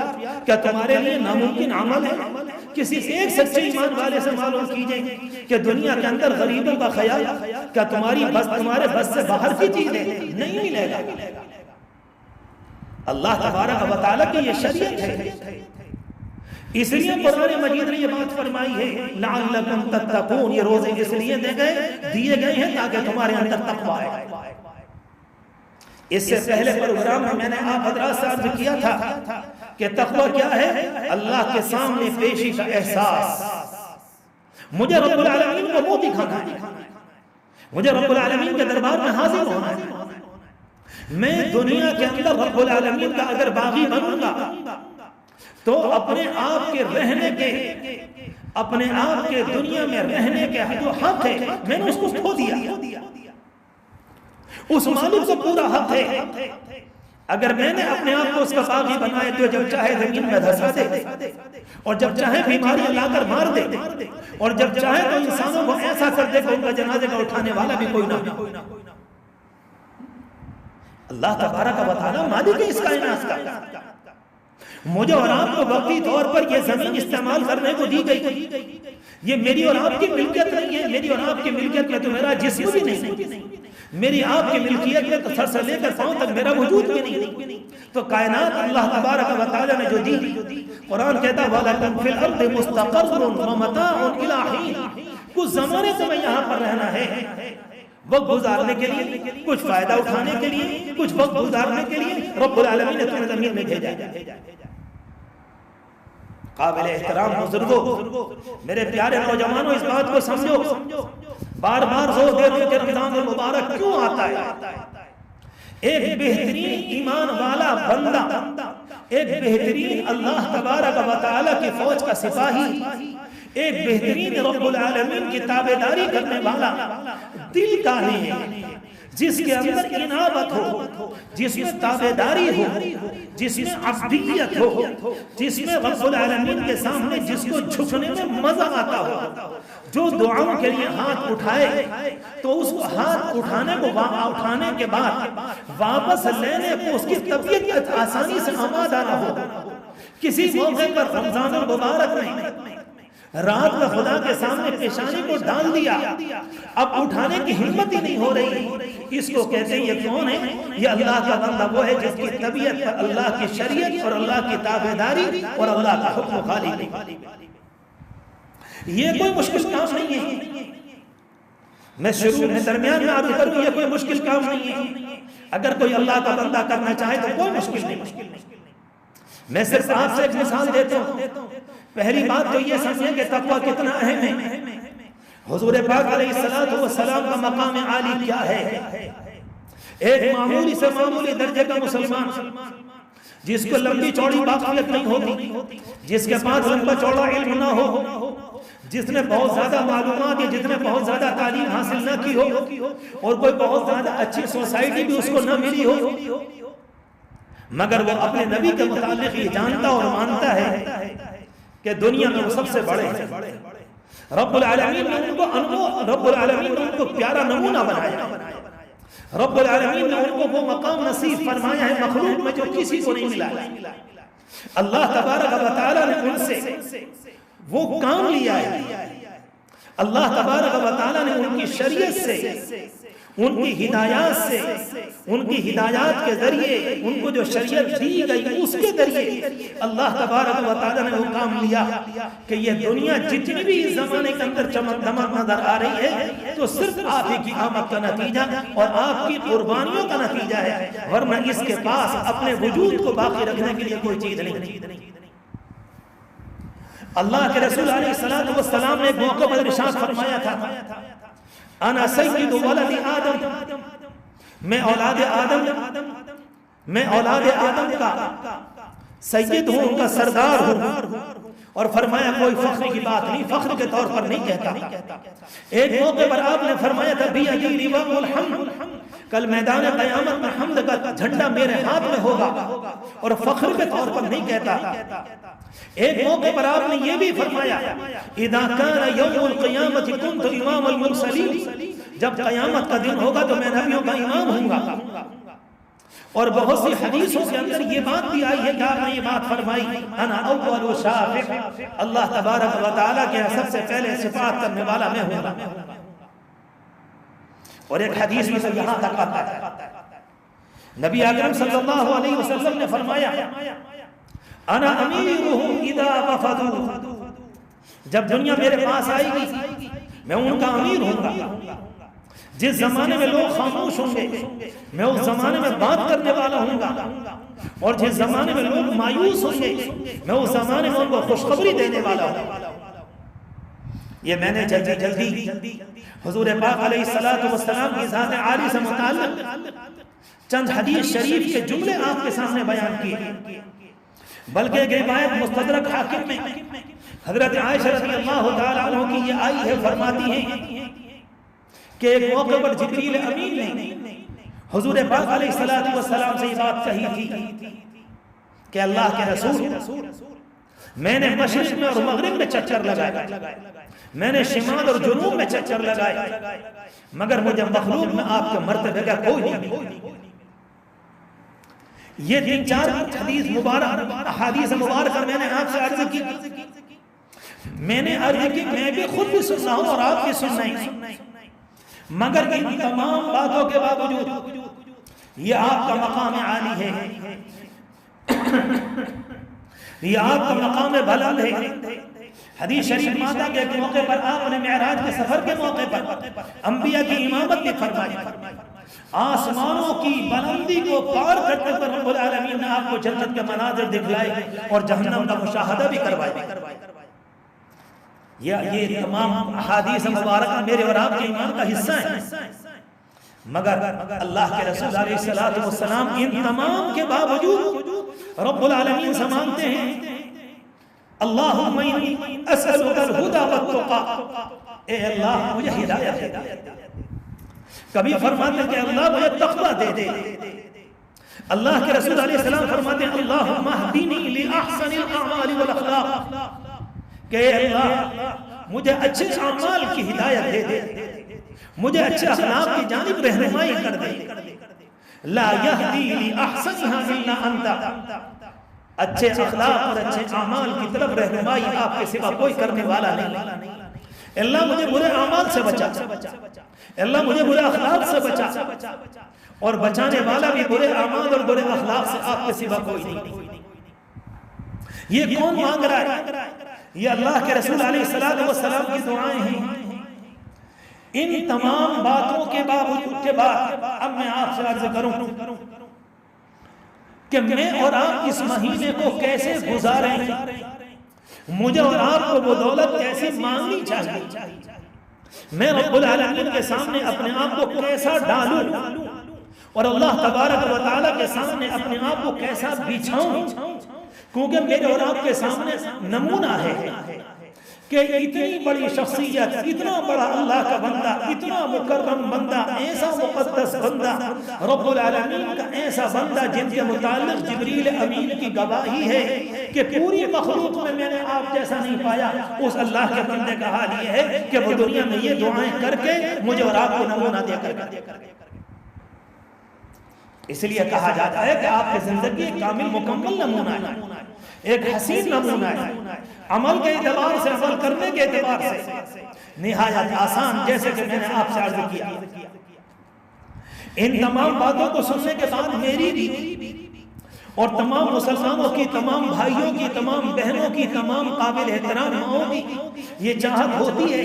کیا تمہارے لیے ناممکن عمل ہے؟ کسی ایک سچے ایمان والے سے معلوم کیجئے کہ دنیا کے اندر غریبوں کا خیال کیا تمہارے بس سے باہر کی چیز ہے؟ نہیں ملے گا۔ اللہ تبارک و تعالیٰ کی یہ شریعت ہے، اس لیے قرآن مجید نے یہ بات فرمائی ہے لعلکم تتقون، یہ روزے اس لیے دیے گئے ہیں تاکہ تمہارے اندر تقوی آئے۔ اس سے پہلے پروگرام میں نے آپ حضرات سے عرض کیا تھا کہ تقوی کیا ہے؟ اللہ کے سامنے پیشی کا احساس، مجھے رب العالمین کو منہ دکھانا ہے، مجھے رب العالمین کے دربار میں حاضر ہونا ہے۔ میں دنیا کے اندر رب العالمین کا اگر باغی بنوں گا تو اپنے آپ کے رہنے کے، اپنے آپ کے دنیا میں رہنے کے جو حق ہے میں نے اس کو کھو دیا، اس مالک کو پورا حق ہے۔ اگر میں نے اپنے آپ کو اس کا باغی بنائے تو جب چاہے زمین میں دھسا دے، اور جب چاہے بیماری لا کر مار دے، اور جب چاہے تو انسانوں کو ایسا کر دے کہ ان کا جنازے کا اٹھانے والا بھی کوئی نہ ہو۔ اللہ تبارک و تعالیٰ مالک ہے اس کائنات کا۔ مجھے اور آپ کو وقتی طور پر یہ زمین استعمال کرنے کو دی گئی، یہ میری اور آپ کی ملکیت نہیں ہے۔ میری اور آپ کی ملکیت میں تو میرا جسم بھی نہیں، میری آپ کی ملکیت میں تو سر سے لے کر پاؤں تک میرا وجود بھی نہیں۔ تو کائنات اللہ تبارک و تعالیٰ نے جو دی، قرآن کہتا ہے وَلَكُمْ فِي الْأَرْضِ مُسْتَقَرٌّ وَمَتَاعٌ إِلَىٰ حِينٍ، کچھ زمانے سے میں یہاں پر رہنا ہے، وقت گزارنے کے لیے، کچھ فائدہ اٹھانے کے لیے، کچھ وقت گزارنے کے لیے رب العالمین نے تمہیں زمین میں بھیجا۔ قابل احترام بزرگوں، میرے پیارے نوجوانوں، اس بات کو سمجھو، بار بار زور دے رہے کہ رمضان المبارک کیوں آتا ہے؟ ایک بہترین ایمان والا بندہ، ایک بہترین اللہ تبارک و تعالی کی فوج کا سپاہی، ایک بہترین رب العالمین کی تابعداری کرنے والا دل کا ہے، جس کے اندر انابت ہو، جس میں تابعداری ہو، جس میں عبدیت ہو، جس میں رب العالمین کے سامنے جس کو جھکنے میں مزہ آتا ہو، جو دعاؤں کے لیے ہاتھ اٹھائے تو اس کو ہاتھ اٹھانے کے بعد واپس لینے کو اس کی طبیعت آسانی سے آمادہ نہ ہو۔ کسی موقع پر رمضان المبارک میں رات میں خدا کے سامنے پیشانی کو ڈال دیا، اب اٹھانے کی ہمت ہی نہیں ہو رہی، اس کو کہتے ہیں یہ کون ہے؟ یہ اللہ کا بندہ وہ ہے جس کی طبیعت پر اللہ کی شریعت اور اللہ کی تابعداری اور اللہ کا حکم غالب ہے۔ یہ کوئی مشکل کام نہیں ہے، میں شروع میں درمیان میں عرض کروں، یہ کوئی مشکل کام نہیں ہے، اگر کوئی اللہ کا بندہ کرنا چاہے تو کوئی مشکل نہیں۔ میں صرف آپ سے ایک مثال دیتا ہوں۔ پہلی بات تو یہ سمجھیں کہ تقوی کتنا اہم ہے۔ حضور پاک علیہ السلام کا مقام عالی کیا ہے؟ ایک معمولی سے معمولی درجے کا مسلمان جس کو لمبی چوڑی باقیت نہیں ہوتی، جس کے پاس لمبا چوڑا علم نہ ہو، جس نے بہت زیادہ معلومات یا جس نے بہت زیادہ تعلیم حاصل نہ کی ہو، اور کوئی بہت زیادہ اچھی سوسائٹی بھی اس کو نہ ملی ہو، مگر وہ اپنے نبی کے متعلق یہ جانتا اور مانتا ہے کہ دنیا میں وہ سب سے بڑے ہیں۔ رب العالمین نے ان کو پیارا نمونہ بنایا، رب العالمین نے ان کو وہ مقام نصیب فرمایا ہے مخلوق میں جو کسی کو نہیں ملا ہے۔ اللہ تبارک و تعالی نے ان سے وہ کام لیا ہے، اللہ تبارک و تعالی نے ان کی شریعت سے، ان کی ہدایات سے، ان کی ہدایات کے ذریعے ان کو جو شریعت دی گئی اس کے ذریعے اللہ تبارک و تعالی نے وہ کام لیا کہ یہ دنیا جتنی بھی اس زمانے کے اندر چمک دمک نظر آ رہی ہے تو صرف آپ ہی کی آمد کا نتیجہ اور آپ کی قربانیوں کا نتیجہ ہے، ورنہ اس کے پاس اپنے وجود کو باقی رکھنے کے لیے کوئی چیز نہیں۔ اللہ کے رسول علیہ السلام نے ایک موقع پر ارشاد فرمایا تھا، انا سید ولد آدم، میں اولاد آدم کا سید ہوں، ان کا سردار ہوں، اور فرمایا کوئی فخر کی بات نہیں، فخر کے طور پر نہیں کہتا۔ ایک موقع پر آپ نے فرمایا تھا بیدی لواء الحمد، کل میدان قیامت میں حمد کا جھنڈا میرے ہاتھ میں ہوگا، اور فخر کے طور پر نہیں کہتا۔ ایک موقع پر آپ نے یہ بھی فرمایا اذا کان یوم القیامت کنت امام المرسلین، جب قیامت کا دن ہوگا تو میں نبیوں کا امام ہوں گا۔ اور بہت سی حدیثوں کے اندر یہ بات بھی آئی ہے کہ آپ نے یہ بات فرمائی انا اول شافع، اللہ تبارک و تعالیٰ کے سب سے پہلے شفاعت کرنے والا میں ہوں گا۔ اور ایک حدیث میں سے یہاں تک آتا ہے نبی اکرم صلی اللہ علیہ وسلم نے فرمایا انا امیرہم اذا وفدوا، جب دنیا میرے پاس آئے گی میں ان کا امیر ہوں گا۔ جس زمانے میں لوگ خاموش ہوں گے میں اس زمانے میں بات کرنے والا ہوں گا، اور جس زمانے میں لوگ مایوس ہوں گے میں اس زمانے میں ان کو خوشخبری دینے والا ہوں۔ یہ میں نے جلدی حضور پاک علیہ السلام کی ذات عالی سے متعلق چند حدیث شریف کے جملے آپ کے سامنے بیان کیے، بلکہ ایک روایت مستدرک حاکم میں حضرت عائشہ رضی اللہ تعالیٰ عنہ کی یہ آئی ہے، فرماتی ہیں کہ ایک موقع پر جبریل امین نے حضور پاک علیہ السلام سے یہ بات کہی تھی کہ اللہ کے رسول، میں نے مشرق میں اور مغرب میں چکر لگائے، میں نے شمال اور جنوب میں چکر لگائے، مگر مجھے مخلوق میں آپ کے مرتبے کا کوئی نہیں۔ یہ تین چار حدیث مبارکہ میں نے آپ سے عرض کی، میں بھی خود بھی سننا ہوں اور آپ بھی سننا ہی، مگر ان تمام باتوں کے باوجود یہ آپ کا مقام عالی ہے، یہ آپ کا مقام بلند ہے۔ حدیث شریف ماتا کے ایک موقع پر آپ نے معراج کے سفر کے موقع پر انبیاء کی امامت بھی فرمائی، آسمانوں کی بلندی کو پار کرتے پر رب العالمین نے آپ کو جنت کے مناظر دکھلائے اور جہنم کا مشاہدہ بھی کروایا۔ یہ تمام احادیث مبارکہ میرے اور آپ کے ایمان کا حصہ ہیں۔ مگر اللہ کے رسول علیہ السلام ان تمام کے باوجود رب العالمین سے مانگتے ہیں اللہم انی اسألک الہدی والتقی، اے اللہ مجھے ہدایت دے۔ کبھی فرماتے ہیں کہ اللہ مجھے تقوی دے دے، اللہ کے رسول علیہ السلام فرماتے ہیں اللہم اہدنی لأحسن الاعمال والاخلاق، کہ اے اللہ مجھے اچھے اعمال کی ہدایت دے دے، مجھے اچھے اخلاق کی جانب رہنمائی کر دے۔ لا یہدی لأحسنها الا انت، اچھے اخلاق اور اچھے اعمال کی طرف رہنمائی آپ کے سوا کوئی کرنے والا نہیں۔ اللہ مجھے برے اعمال سے بچا، اللہ مجھے برے اخلاق سے بچا، اور بچانے والا بھی برے اعمال اور برے اخلاق سے آپ کے سوا کوئی نہیں۔ یہ کون مانگ رہا ہے؟ یہ اللہ کے رسول علیہ السلام کی دعائیں ہیں۔ ان تمام باتوں کے باوجود کے بعد اب میں آپ سے عرض کروں کہ میں اور آپ اس مہینے کو کیسے گزاریں، مجھے اور آپ کو وہ دولت کیسے مانگنی چاہیے، میں رب العالمین کے سامنے اپنے آپ کو کیسا ڈالوں، اور اللہ تبارک و تعالیٰ کے سامنے اپنے آپ کو کیسا بچھاؤں، کیونکہ میرے اور آپ کے سامنے نمونہ ہے کہ اتنی بڑی شخصیت، اتنا بڑا اللہ کا بندہ، اتنا مکرم بندہ، ایسا مقدس بندہ، رب العالمین کا ایسا بندہ جن کے متعلق جبریل امین کی گواہی ہے کہ پوری مخلوق میں نے آپ جیسا نہیں پایا۔ اس اللہ کے بندے کا حال یہ ہے کہ وہ دنیا میں یہ دعائیں کر کے مجھے اور آپ کو نمونہ دے کر، اس لیے کہا جاتا ہے کہ آپ کی زندگی کامل مکمل نمونہ ہے، ایک حسین نمونہ ہے، عمل کے اعتبار سے، عمل کرنے کے اعتبار سے نہایت آسان، جیسے کہ میں نے آپ سے عرض کیا۔ ان تمام باتوں کو سننے کے بعد میری بھی اور تمام مسلمانوں کی، تمام بھائیوں کی، تمام بہنوں کی، تمام قابل احترام ماؤں کی یہ چاہت ہوتی ہے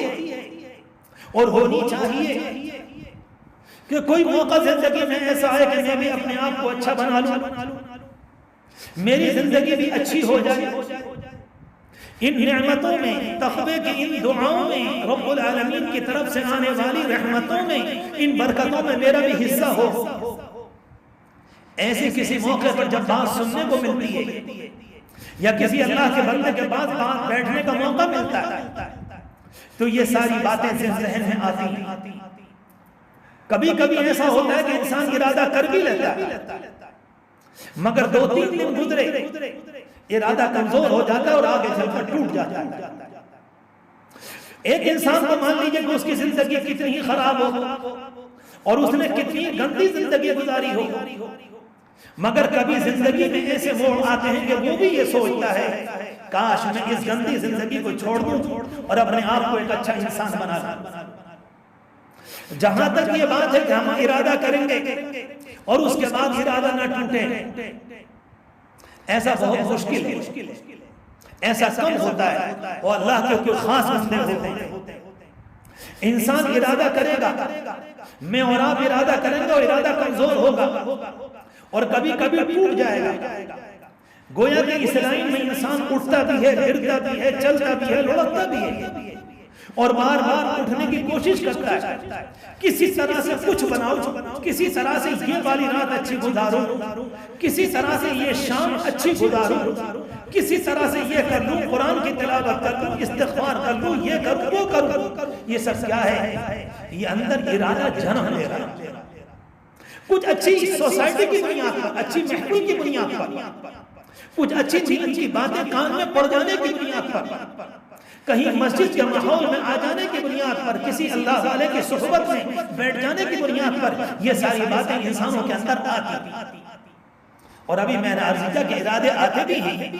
اور ہونی چاہیے کہ کوئی موقع زندگی میں ایسا آئے کہ میں بھی اپنے آپ کو اچھا بنا لوں، میری زندگی بھی اچھی ہو جائے، ان نعمتوں میں، تقوی کی ان دعاؤں میں، رب العالمین کی طرف سے آنے والی رحمتوں میں، ان برکتوں میں میرا بھی حصہ ہو۔ ایسے کسی موقع پر جب بات سننے کو ملتی ہے یا کسی اللہ کے بندے کے بعد بات بیٹھنے کا موقع ملتا ہے تو یہ ساری باتیں ذہن میں آتی ہیں۔ کبھی کبھی ایسا ہوتا ہے کہ انسان ارادہ کر بھی لیتا ہے، مگر 2-3 دن گزرے ارادہ کمزور ہو جاتا ہے اور آگے چل کر ٹوٹ جاتا ہے۔ ایک انسان کو مان لیجئے کہ اس کی زندگی کتنی ہی خراب ہو اور اس نے کتنی گندی زندگی گزاری ہو، مگر کبھی زندگی میں ایسے موڑ آتے ہیں کہ وہ بھی یہ سوچتا ہے کاش میں اس گندی زندگی کو چھوڑ دوں اور اپنے آپ کو ایک اچھا انسان بنا لوں۔ جہاں تک یہ بات ہے کہ ہم ارادہ کریں گے اور اس کے بعد ارادہ نہ ٹوٹے، ایسا بہت مشکل ہے، ایسا کم ہوتا ہے، اور اللہ کے کوئی خاص بندے ہوتے ہیں۔ انسان ارادہ کرے گا، میں اور آپ ارادہ کریں گے اور ارادہ کمزور ہوگا اور کبھی کبھی ٹوٹ جائے گا۔ گویا کہ اس لائن میں انسان اٹھتا بھی ہے، گرتا بھی ہے، چلتا بھی ہے، لڑکتا بھی ہے اور بار بار اٹھنے کی کوشش کرتا ہے، کسی طرح سے کچھ بناؤ، کسی طرح سے یہ والی رات اچھی گزاروں، کسی طرح سے یہ شام اچھی گزاروں، کسی طرح سے یہ کر لوں، قرآن کی تلاوت کر لوں، استغفار کر لوں، یہ کروں، وہ کروں۔ یہ سب کیا ہے؟ یہ اندر ارادہ جنم لے رہا ہے، کچھ اچھی سوسائٹی کی بنیاد پر، اچھی محفل کی بنیاد پر، کچھ اچھی دین کی باتیں کان میں پڑ جانے کی بنیاد پر، کہیں مسجد کے ماحول میں آ جانے کی بنیاد پر، کسی اللہ والے کی صحبت میں بیٹھ جانے کی بنیاد پر، یہ ساری باتیں انسانوں کے اندر آتی۔ اور ابھی میں نے عرض کیا کہ ارادے آتے بھی ہیں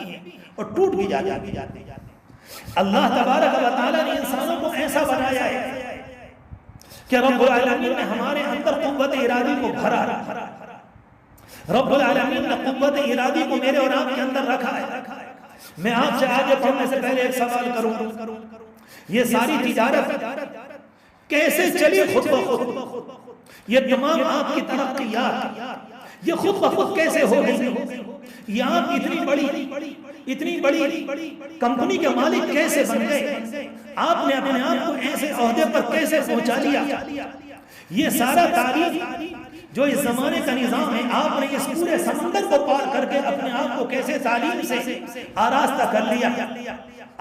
اور ٹوٹ بھی جاتے۔ اللہ تبارک و تعالیٰ نے انسانوں کو ایسا بنایا ہے کہ رب العالمین نے ہمارے اندر قوت ارادی کو بھرا، رب العالمین نے قوت ارادی کو میرے اور آپ کے اندر رکھا ہے۔ میں آپ سے آگے پڑھنے سے پہلے ایک سوال کروں، یہ ساری تجارت کیسے چلی خود بخود؟ یہ تمام آپ کی ترقیات یہ خود بخود کیسے ہو گئی؟ یہ آپ اتنی بڑی کمپنی کے مالک کیسے بن گئے؟ آپ نے اپنے آپ کو ایسے عہدے پر کیسے پہنچا لیا؟ یہ سارا تاریخ جو اس زمانے کا نظام ہے، آپ نے اس پورے سمندر کو پار کر کے اپنے آپ کو کیسے تعلیم سے آراستہ کر لیا؟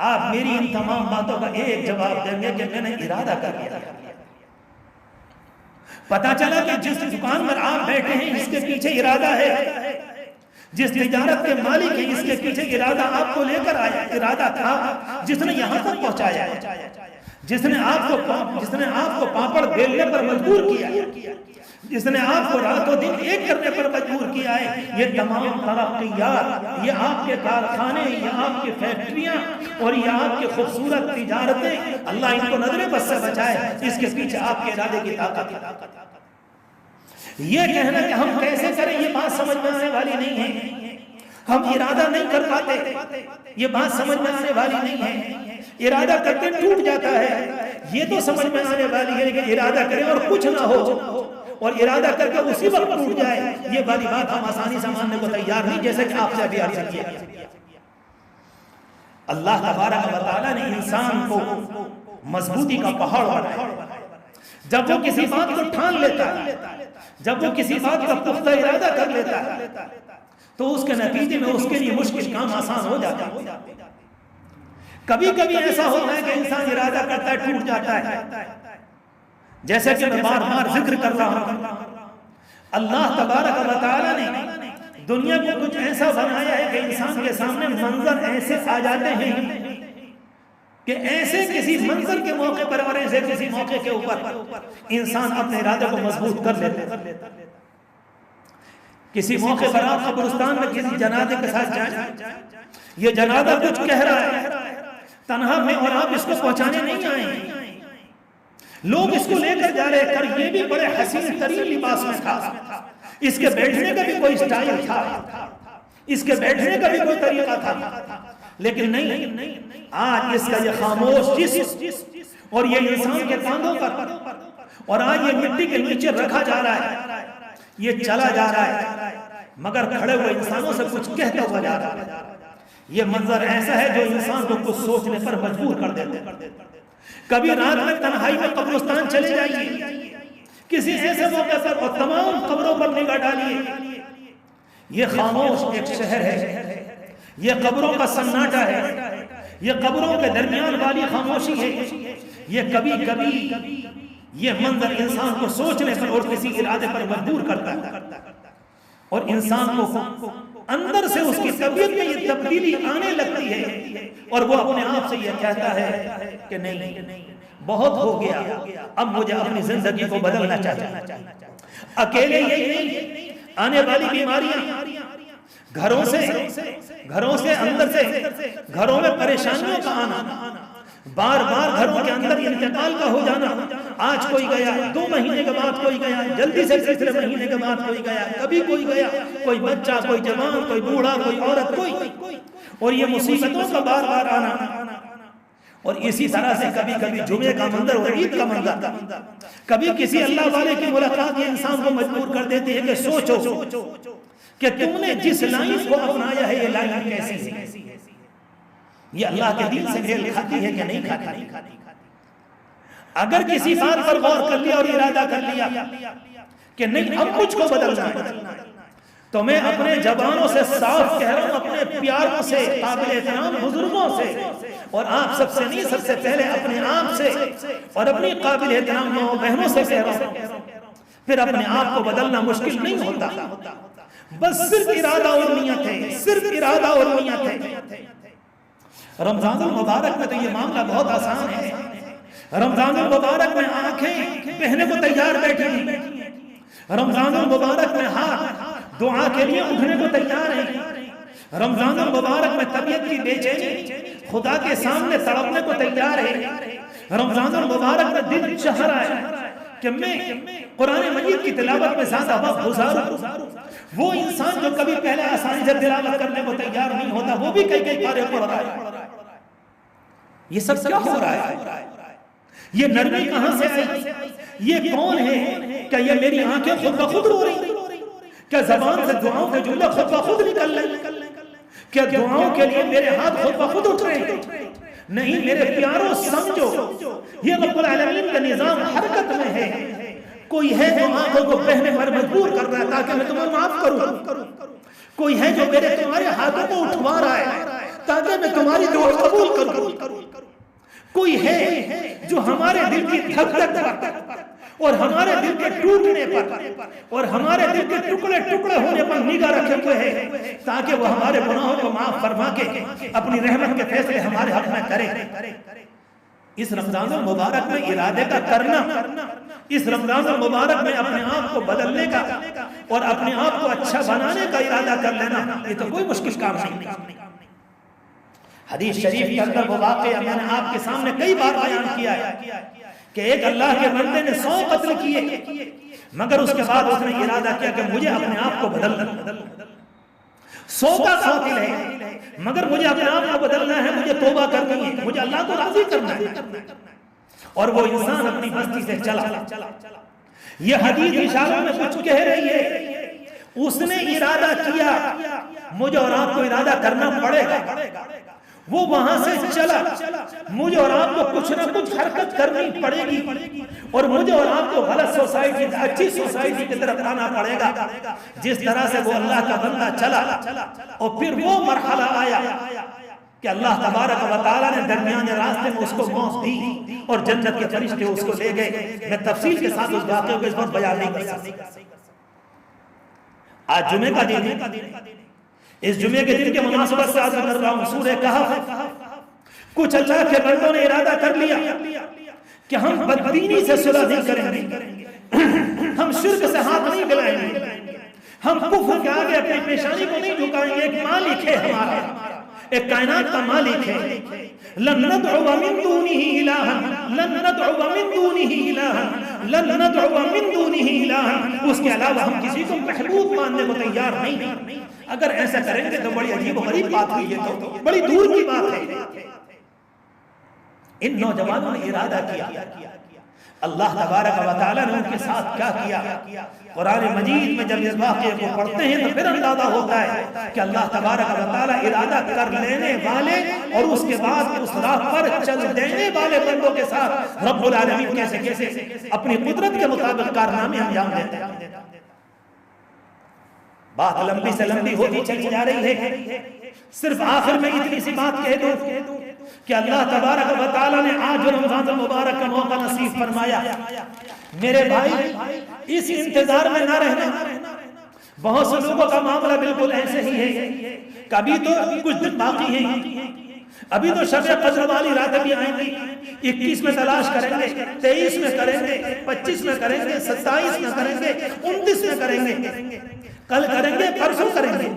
آپ میری ان تمام باتوں کا ایک جواب دیں گے کہ میں نے ارادہ کر لیا۔ پتا چلا کہ جس دکان پر آپ بیٹھے ہیں اس کے پیچھے ارادہ ہے، جس تجارت کے مالک ہیں اس کے پیچھے ارادہ آپ کو لے کر آیا، ارادہ تھا جس نے یہاں تک پہنچایا، جس نے آپ کو پاپڑ بیلنے پر مجبور کیا، جس نے آپ کو رات و دن ایک کرنے پر مجبور کیا ہے۔ یہ تمام ترقیات، یہ آپ کے کارخانے، یہ آپ کی فیکٹریاں اور یہ آپ کی خوبصورت تجارتیں، اللہ ان کو نظر بس سے بچائے، اس کے پیچھے آپ کے ارادے کی طاقت ہے۔ یہ کہنا کہ ہم کیسے کریں یہ بات سمجھ میں آنے والی نہیں ہے، ہم ارادہ نہیں کر پاتے یہ بات سمجھ میں آنے والی نہیں ہے، ارادہ کرتے ٹوٹ جاتا ہے یہ تو سمجھ میں آنے والی ہے، لیکن ارادہ کریں اور کچھ نہ ہو اور ارادہ کر کے اسی وقت ٹوٹ جائے، یہ والی بات ہم آسانی سے ماننے کو تیار نہیں، جیسے کہ آپ سے بھی عرض کیا۔ اللہ تبارک و تعالیٰ نے انسان کو مضبوطی کا پہاڑ بنایا۔ جب وہ کسی بات کو ٹھان لیتا ہے، جب وہ کسی بات کا پختہ ارادہ کر لیتا ہے تو اس کے نتیجے میں اس کے لیے مشکل کام آسان ہو جاتا ہے۔ کبھی کبھی ایسا ہوتا ہے کہ انسان ارادہ کرتا ہے ٹوٹ جاتا ہے، جیسے کہ میں بار بار ذکر کر رہا ہوں، اللہ تبارک و تعالیٰ نے دنیا کو کچھ ایسا بنایا ہے کہ انسان کے سامنے منظر ایسے آ جاتے ہیں کہ ایسے کسی منظر کے موقع پر اور ایسے کسی موقع کے اوپر انسان اپنے ارادے کو مضبوط کر لیتا ہے۔ کسی موقع پر آپ قبرستان میں کسی جنازے کے ساتھ جائیں، یہ جنازہ کچھ کہہ رہا ہے تنہا میں، اور آپ اس کو پہنچانے نہیں آئے، لوگ اس کو لے کر جا رہے کر، یہ بھی بڑے حسین ترین لباس میں تھا، اس کے بیٹھنے کا بھی کوئی سٹائل تھا، اس کے بیٹھنے کا بھی کوئی طریقہ تھا، لیکن نہیں، آج اس کا یہ خاموش جسم اور یہ انسان کے کاندھوں پر، اور آج یہ مٹی کے نیچے رکھا جا رہا ہے، یہ چلا جا رہا ہے مگر کھڑے ہوئے انسانوں سے کچھ کہتا ہوا جا رہا ہے۔ یہ منظر ایسا ہے جو انسان کو کچھ سوچنے پر مجبور کر دیتا ہے۔ کبھی رات میں تنہائی میں قبرستان چلے جائیے کسی ایسے موقع پر اور تمام قبروں پر نگاہ ڈالیے، یہ خاموش ایک شہر ہے، یہ قبروں کا سناٹا ہے، یہ قبروں کے درمیان والی خاموشی ہے، یہ کبھی یہ منظر انسان کو سوچنے پر اور کسی ارادے پر مجبور کرتا ہے، اور انسان کو اندر سے اس کی طبیعت میں یہ تبدیلی آنے لگتی ہے اور وہ اپنے آپ سے یہ کہتا ہے کہ نہیں، بہت ہو گیا، اب مجھے اپنی زندگی کو بدلنا چاہیے۔ اکیلے یہ نہیں، آنے والی بیماریاں، گھروں سے اندر سے گھروں میں پریشانیوں کا آنا، بار بار گھروں کے اندر انتقال کا ہو جانا، آج کوئی گیا، 2 مہینے کے بعد کوئی گیا، جلدی سے تیسرے مہینے کے بعد کوئی گیا، کبھی کوئی گیا، کوئی بچہ، کوئی جوان، کوئی بوڑھا، کوئی عورت، کوئی، اور یہ مصیبتوں کا بار بار آنا، اور اسی طرح سے کبھی جمعے کا منظر اور عید کا منظر، کبھی کسی اللہ والے کی ملاقات یہ انسان کو مجبور کر دیتی ہے کہ سوچو کہ تم نے جس لائن کو اپنایا ہے یہ لائن کیسی ہے، یہ اللہ کے دین سے میل کھاتی ہے کہ نہیں کھاتی۔ اگر کسی بات پر غور کر لیا اور ارادہ کر لیا کہ نہیں اب مجھ کو بدلنا ہے، تو میں اپنے زبانوں سے صاف کہہ رہا ہوں، اپنے پیاروں سے، قابل احترام بزرگوں سے، اور آپ سب سے نہیں، سب سے پہلے اپنے آپ سے اور اپنی قابل احترام ماں بہنوں سے کہہ رہا ہوں، پھر اپنے آپ کو بدلنا مشکل نہیں ہوتا، بس صرف ارادہ اور نیت ہے، صرف ارادہ اور نیت ہے۔ رمضان المبارک میں تو یہ معاملہ بہت آسان ہے، رمضان المبارک میں آنکھیں بہنے کو تیار بیٹھی ہیں، رمضان المبارک میں ہاتھ دعا کے لیے اٹھنے کو تیار ہیں، رمضان المبارک میں طبیعت کی بے چینی خدا کے سامنے تڑپنے کو تیار ہے، رمضان المبارک میں دل چاہ رہا ہے کہ میں قرآن مجید کی تلاوت میں زیادہ وقت گزاروں۔ وہ انسان جو کبھی پہلے آسانی سے تلاوت کرنے کو تیار نہیں ہوتا، وہ بھی کئی پارے پڑھ رہا ہے۔ یہ سب کیا ہو رہا ہے؟ یہ نرمی کہاں سے آئی؟ یہ کون ہے؟ کیا یہ میری آنکھیں خود بخود رو رہی؟ کیا زبان سے دعاؤں کے جملے خود بخود نکل رہے؟ کیا دعاؤں کے لیے میرے ہاتھ خود بخود اٹھ رہے ہیں؟ نہیں میرے پیاروں، سمجھو یہ رب العالمین کا نظام حرکت میں ہے، کوئی ہے جو آنکھوں کو بہنے پر مجبور کر رہا ہے تاکہ میں تمہیں معاف کروں، کوئی ہے جو میرے تمہارے ہاتھوں کو اٹھوا رہا ہے تاکہ میں تمہاری دعا قبول کروں، کوئی ہے جو ہمارے دل کی دھک دھک پر اور ہمارے دل کے ٹوٹنے پر اور ہمارے دل کے ٹکڑے ٹکڑے ہونے پر نگاہ رکھے ہوئے ہے تاکہ وہ ہمارے گناہوں کو معاف فرما کے اپنی رحمت کے فیصلے ہمارے حق میں کرے۔ اس رمضان المبارک میں ارادے کا کرنا، اس رمضان المبارک میں اپنے آپ کو بدلنے کا اور اپنے آپ کو اچھا بنانے کا ارادہ کر لینا، یہ تو کوئی مشکل کام نہیں۔ حدیث شریف کے اندر وہ واقعہ میں نے آپ کے سامنے کئی بار بیان کیا ہے کہ ایک اللہ کے بندے نے 100 قتل کیے، مگر اس کے بعد اس نے ارادہ کیا کہ مجھے اپنے آپ کو بدلنا، 100 کا قاتل ہے مگر مجھے اپنے آپ کو بدلنا ہے، مجھے توبہ کرنی ہے، مجھے اللہ کو راضی کرنا ہے، اور وہ انسان اپنی بستی سے چلا۔ یہ حدیث اشاروں میں کچھ کہہ رہی ہے، اس نے ارادہ کیا مجھے اور آپ کو ارادہ کرنا پڑے گا، وہ وہاں سے چلا، مجھے اور آپ کو کچھ نہ کچھ حرکت کرنی پڑے گی اور مجھے اور آپ کو غلط سوسائٹی، اچھی سوسائٹی کی طرف آنا پڑے گا۔ جس طرح سے وہ اللہ کا بندہ چلا اور پھر وہ مرحلہ آیا کہ اللہ تبارک و تعالیٰ نے درمیان راستے میں اس کو موت دی اور جنت کے فرشتے اس کو لے گئے۔ میں تفصیل کے ساتھ اس واقعے کو اس وقت بیان نہیں کر سکتا۔ آج جمعے کا دن ہے، اس جمعے کے دن کے مناسبت سے آج کر رہا ہوں سورہ کہف۔ کچھ اللہ کے بندوں نے ارادہ کر لیا کہ ہم بدبینی سے صلح نہیں کریں گے، ہم شرک سے ہاتھ نہیں ملائیں گے، ہم کفر کے آگے اپنی پیشانی کو نہیں جھکائیں گے۔ ایک مالک ہے ہمارا، ایک کائنات کا مالک ہے، لن ندعو من دونه الہا، لن ندعو من دونه الہا، لن ندعو من دونه الہا، اس کے علاوہ ہم کسی کو محبوب ماننے کو تیار نہیں۔ اگر ایسا کریں گے تو بڑی عجیب و غریب بات ہوئی، یہ تو بڑی دور کی بات ہے۔ ان نوجوانوں نے ارادہ کیا، اللہ تبارک و تعالیٰ نے ان کے ساتھ کیا کیا۔ قرآن مجید میں جب اس واقعے کو پڑھتے ہیں تو پھر اندازہ ہوتا ہے کہ اللہ تبارک و تعالیٰ ارادہ کر لینے والے اور اس کے بعد اس راہ پر چل دینے والے بندوں کے ساتھ رب العالمین کیسے کیسے اپنی قدرت کے مطابق کارنامے انجام دیتے ہیں۔ بات لمبی سے لمبی ہوتی چلی جا رہی ہے، صرف آخر میں اتنی سی بات کہہ دوں کہ اللہ تبارک و تعالیٰ نے آج رمضان المبارک کا موقع نصیب فرمایا۔ میرے بھائی اس انتظار میں نہ رہنا، بہت سے لوگوں کا معاملہ بالکل ایسے ہی ہے، کبھی تو کچھ دن باقی ہیں، ابھی تو شب قدر والی رات بھی آئیں گی، 21 میں تلاش کریں گے، 23 میں کریں گے، 25 میں کریں گے، 27 میں کریں گے، 29 میں کریں گے، کل کریں گے، پرسوں کریں گے۔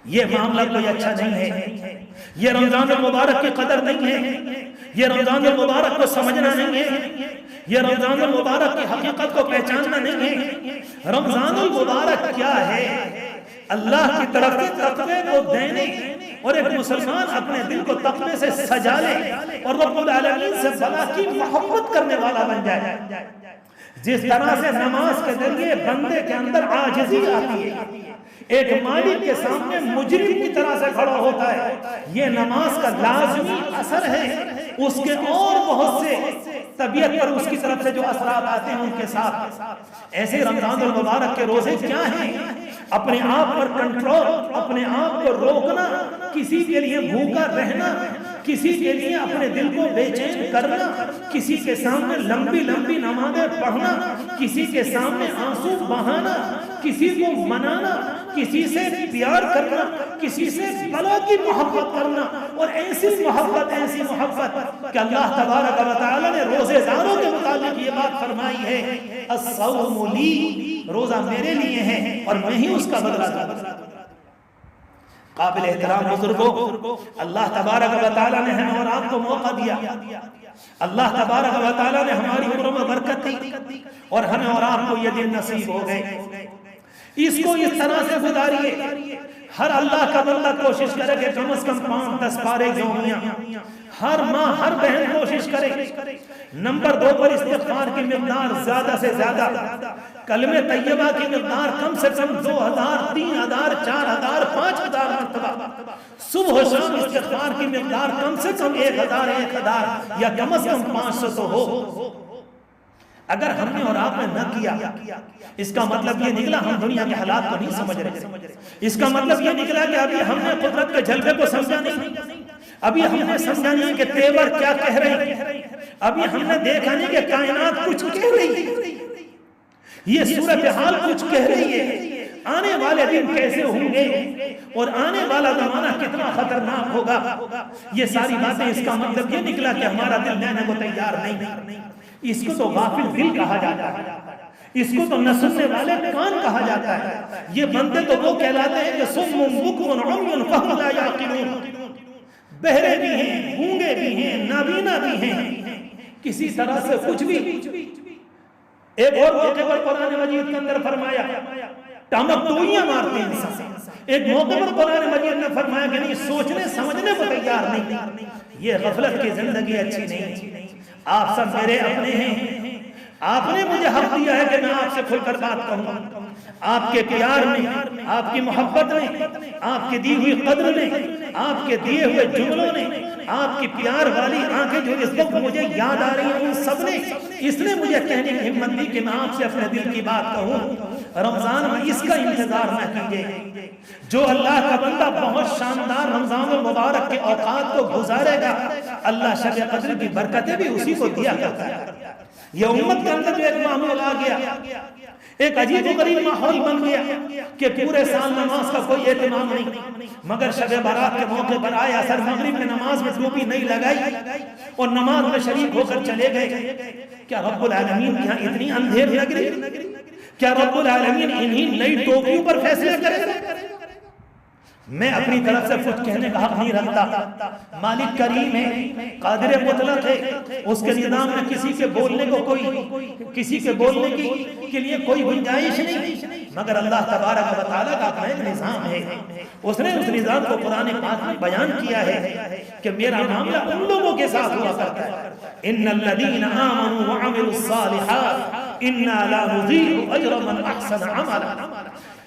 یہ معاملہ کوئی اچھا نہیں ہے، یہ رمضان المبارک کی قدر نہیں ہے، یہ رمضان المبارک کو سمجھنا نہیں ہے، یہ رمضان المبارک کی حقیقت کو پہچاننا نہیں ہے۔ رمضان المبارک کیا ہے؟ اللہ کی طرف سے تقوی کو دینے اور ایک مسلمان اپنے دل کو تقوی سے سجا لے اور رب العالمین سے بلا کی محبت کرنے والا بن جائے۔ جس طرح سے نماز کے ذریعے بندے کے اندر عاجزی آتی ہے، ایک مالک کے سامنے مجرم کی طرح سے کھڑا ہوتا ہے، یہ نماز کا لازمی اثر ہے۔ اس کے اور بہت سے طبیعت پر اس کی طرف سے جو اثرات آتے ہیں ان کے ساتھ، ایسے رمضان المبارک کے روزے کیا ہیں؟ اپنے آپ پر کنٹرول، اپنے آپ کو روکنا، کسی کے لیے بھوکا رہنا، کسی کے لیے اپنے دل کو بے چین کرنا، کسی کے سامنے لمبی لمبی نمازیں پڑھنا، کسی کے سامنے آنسو بہانا، کسی کو منانا، کسی سے پیار کرنا، کسی سے بلا کی محبت کرنا، اور ایسی محبت کہ اللہ تبارک و تعالیٰ نے روزے داروں کے متعلق یہ بات فرمائی ہے، الصوم لی، روزہ میرے لیے ہے اور میں ہی اس کا بدلہ دوں۔ قابل احترام بزرگوں، اللہ تبارک و تعالیٰ نے ہمیں اور آپ کو موقع دیا، اللہ تبارک و تعالیٰ نے ہماری عمروں میں برکت دی اور ہمیں اور آپ کو یہ دن نصیب ہو گئے۔ اس کو اس طرح سے گزاریے، ہر اللہ کا بندہ کوشش کرے کہ کم از کم 5-10 پارے یومیہ ہر ماہ ہر بہن کوشش کرے۔ نمبر 2 پر استغفار کی مقدار زیادہ سے زیادہ، کلمہ طیبہ کی مقدار کم سے کم 2000، 3000، 4000، 5000 مرتبہ، صبح و شام استغفار کی مقدار کم سے کم 1000 یا کم از کم 500 تو ہو۔ اگر ہم نے اور آپ نے نہ کیا، اس کا مطلب یہ نکلا ہم دنیا کے حالات کو نہیں سمجھ رہے، اس کا مطلب یہ نکلا کہ ابھی ہم نے قدرت کے جلوے کو سمجھا نہیں، ابھی ہم نے سمجھا نہیں کہ تیور کیا کہہ رہے ہیں، ابھی ہم نے دیکھا نہیں کہ کائنات کچھ کہہ رہی ہے، یہ صورتحال کچھ کہہ رہی ہے، آنے والے دن کیسے ہوں گے اور آنے والا زمانہ کتنا خطرناک ہوگا، یہ ساری باتیں اس کا مطلب یہ نکلا کہ ہمارا دل لینے کو تیار نہیں۔ اس کو تو غافل دل کہا جاتا ہے، اس کو تو نہ سننے والے کان کہا جاتا ہے، یہ بندے تو وہ کہلاتے ہیں کہ صم بکم عمی فہم لا یعقلون، بہرے بھی ہیں، گونگے بھی ہیں، نابینا بھی ہیں، کسی طرح سے کچھ بھی۔ ایک اور موقع پر قرآن مجید کے اندر فرمایا ٹامک ٹوئیاں مارتے ہیں انسان، ایک موقع پر قرآن مجید نے فرمایا کہ نہیں سوچنے سمجھنے کو تیار نہیں، یہ غفلت کی زندگی اچھی نہیں۔ آپ سب میرے اپنے ہیں، آپ نے مجھے حق دیا ہے کہ میں آپ سے کھل کر بات کہوں، آپ کے پیار میں، آپ کی محبت میں، آپ کی دی ہوئی قدر میں، آپ کے دیے ہوئے جملوں نے، آپ کی پیار والی آنکھیں جو اس وقت مجھے یاد آ رہی ہیں، ان سب نے اس نے مجھے کہنے کی ہمت دی کہ میں آپ سے اپنے دل کی بات کہوں۔ رمضان میں اس کا انتظار نہ کیجیے، جو اللہ کا بندہ بہت شاندار رمضان المبارک کے اوقات کو گزارے گا، اللہ شب قدر کی برکتیں بھی اسی کو دیا کرتا ہے۔ یہ امت کے اندر جو ایک معمول آ گیا، ایک عجیب و غریب ماحول بن گیا کہ پورے سال نماز کا کوئی اہتمام نہیں، مگر شب برات کے موقع پر آئے، اثر مغرب میں نماز میں ٹوپی نہیں لگائی اور نماز میں شریک ہو کر چلے گئے۔ کیا رب العالمین کی یہاں اتنی اندھیر لگ رہی؟ کیا رب العالمین انہی نئی ٹوپیوں پر فیصلے کرے گا؟ میں اپنی طرف سے کچھ کہنے کا حق نہیں رکھتا، مالک کریم ہے، قادر مطلق ہے، اس کے نظام میں کسی کے بولنے کے لیے کوئی گنجائش نہیں، مگر اللہ تبارک و تعالیٰ کا اپنا ایک نظام ہے، اس نے اس نظام کو قرآن پاک میں بیان کیا ہے کہ میرا معاملہ ان لوگوں کے ساتھ ہوا کرتا ہے، ان الذین آمنوا وعملوا الصالحات انا لا نضيع اجر من احسن عملا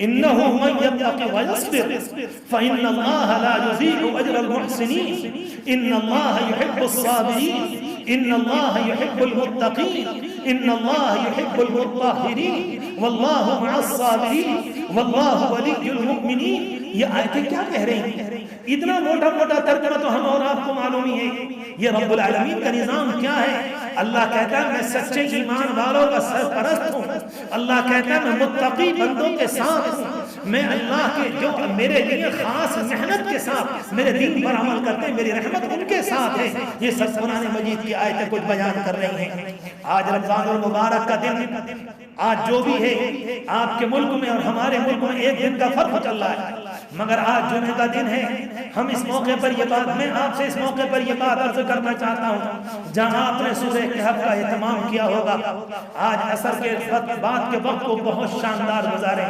انه من يتق ويصبر فان الله لا يضيع اجر المحسنين ان الله يحب الصابرين ان الله يحب المتقين ان الله يحب المطهرين والله مع الصابرين والله ولي المؤمنين۔ یہ آیتیں کیا کہہ رہی ہیں؟ اتنا موٹا موٹا ترجمہ تو ہم اور آپ کو معلوم ہی ہے، یہ رب العالمین کا نظام کیا ہے؟ اللہ کہتا ہے میں سچے ایمان والوں کا سرپرست ہوں، اللہ کہتا ہے میں متقی بندوں کے ساتھ ہوں، میں اللہ کے جو میرے لیے خاص محنت کے ساتھ میرے دین پر عمل کرتے ہیں، میری رحمت ان کے ساتھ ہے۔ یہ سب قرآن مجید کی آیتیں کچھ بیان کر رہی ہیں۔ آج رمضان المبارک کا دن، آج جو بھی ہے آپ کے ملک میں اور ہمارے ملک میں ایک دن کا فرق چل رہا ہے، مگر آج جمعے کا دن ہے۔ ہم اس موقع پر یہ بات، میں آپ سے اس موقع پر یہ بات عرض کرنا چاہتا ہوں، جہاں آپ نے سورہ کہف کا اہتمام کیا ہوگا، آج عصر کے بعد کے وقت کو بہت شاندار گزارے،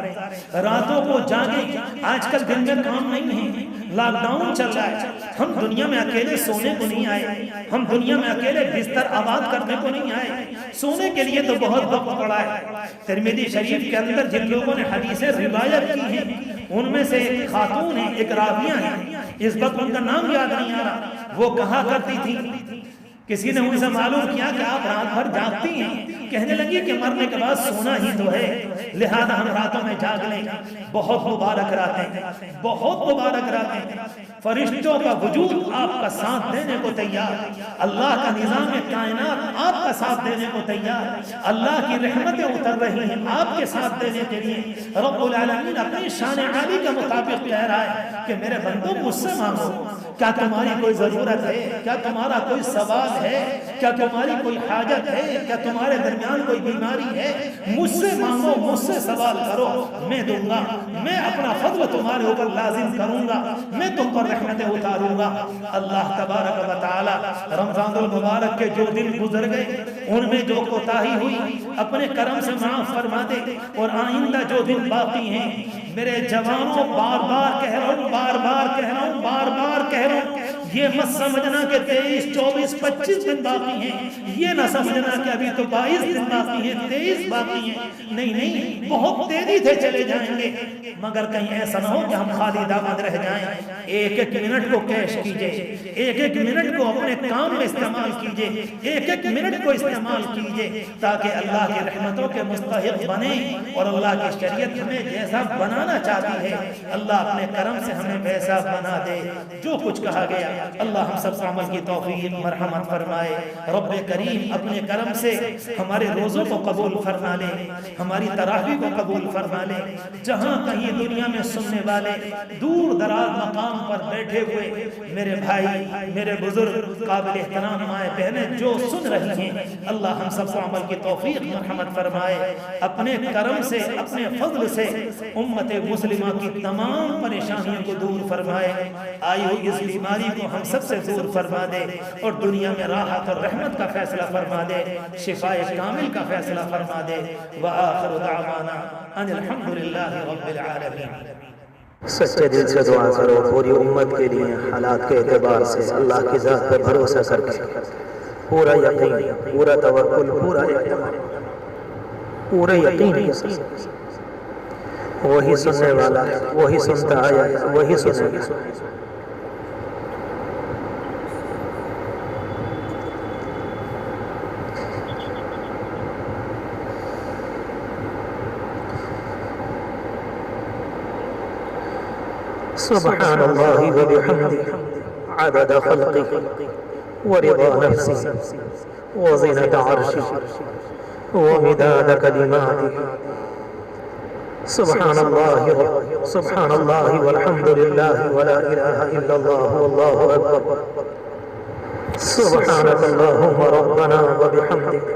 راتوں کو جاگیں۔ آج کل دن میں کام نہیں ہے، لاک ڈاؤن چل رہا ہے، ہم دنیا میں اکیلے سونے کو نہیں آئے، ہم دنیا میں اکیلے بستر آباد کرنے کو نہیں آئے، سونے کے لیے تو بہت وقت پڑا ہے۔ ترمذی شریف کے اندر جن لوگوں نے حدیثیں روایت کی ہیں، ان میں سے ایک خاتون ہیں، ایک راویہ ہیں، اس وقت ان کا نام یاد نہیں آ رہا، وہ کہا کرتی تھی، کسی نے ان سے معلوم کیا کہ آپ رات بھر جاگتی ہیں، کہنے لگی کہ مرنے کے بعد سونا ہی تو ہے، لہذا ہم راتوں میں جاگ لیں۔ بہت مبارک راتیں، بہت مبارک راتیں، فرشتوں کا وجود آپ کا ساتھ دینے کو تیار، اللہ کا نظام کائنات آپ کا ساتھ دینے کو تیار، اللہ کی رحمتیں اتر رہی ہیں آپ کے ساتھ دینے کے لیے۔ رب العالمین اپنی شان عالی کے مطابق کہہ رہا ہے کہ میرے بندوں مجھ سے مانگو، کیا تمہاری کوئی ضرورت ہے، کیا تمہارا کوئی سوال ہے، کیا تمہاری کوئی حاجت ہے، کیا تمہارے درمیان کوئی بیماری ہے، مجھ سے مانگو، مجھ سے سوال کرو، میں دوں گا، میں اپنا فضل تمہارے اوپر لازم کروں گا، میں تم پر رحمتیں اتاروں گا۔ اللہ تبارک و تعالی رمضان المبارک کے جو دن گزر گئے ان میں جو کوتاہی ہوئی اپنے کرم سے معاف فرما دے، اور آئندہ جو دن باقی ہیں میرے جوانوں بار بار کہہ رہا ہوں، بار بار کہہ رہا ہوں، بار بار کہہ رہا ہوں، یہ مت سمجھنا کہ 23 24 25 دن باقی ہیں، یہ نہ سمجھنا کہ ابھی تو 22 دن باقی ہیں، 23 باقی ہیں، نہیں، بہت تیزی سے چلے جائیں گے، مگر کہیں ایسا نہ ہو کہ ہم خالی داماد رہ جائیں۔ ایک ایک منٹ کو کیش کیجئے، ایک ایک منٹ کو اپنے کام میں استعمال کیجئے، ایک ایک منٹ کو استعمال کیجئے، تاکہ اللہ کی رحمتوں کے مستحق بنیں، اور اللہ کی شریعت ہمیں جیسا بنانا چاہتی ہے اللہ اپنے کرم سے ہمیں ویسا بنا دے۔ جو کچھ کہا گیا اللہ ہم سب کو عمل کی توفیق مرحمت فرمائے۔ رب کریم اپنے کرم سے ہمارے روزوں کو قبول فرما لے، ہماری تراویح کو قبول فرما لے۔ جہاں کہیں دنیا میں سننے والے دور دراز مقام پر بیٹھے ہوئے میرے بھائی، میرے بزرگ، قابل احترام مائیں بہنیں جو سن رہی ہیں، اللہ ہم سب کو عمل کی توفیق مرحمت فرمائے۔ اپنے کرم سے، اپنے فضل سے امت مسلمہ کی تمام پریشانیوں کو دور فرمائے۔ آئی ہوئی اس بیماری کو ہم سب سے دور فرما دے، اور دنیا میں راحت اور رحمت کا فیصلہ فرما دے، شفاء کامل کا فیصلہ فرما دے۔ وآخر دعوانا ان الحمدللہ رب العالمین۔ سچے دل سے دعا کرو پوری امت کے لیے، حالات کے اعتبار سے اللہ کی ذات پہ بھروسہ کر کے، پورا یقین، پورا توکل، پورا اعتماد، پورا یقین کے ساتھ وہی سننے والا ہے، وہی سنتا آیا ہے، وہی سنے گا۔ سبحان اللہ وبحمدہ عدد خلقہ ورضا نفسہ وزنة عرشہ ومداد کلماتہ۔ سبحان اللہ والحمد للہ ولا الہ الا اللہ واللہ اکبر۔ سبحانک اللہم ربنا وبحمدک،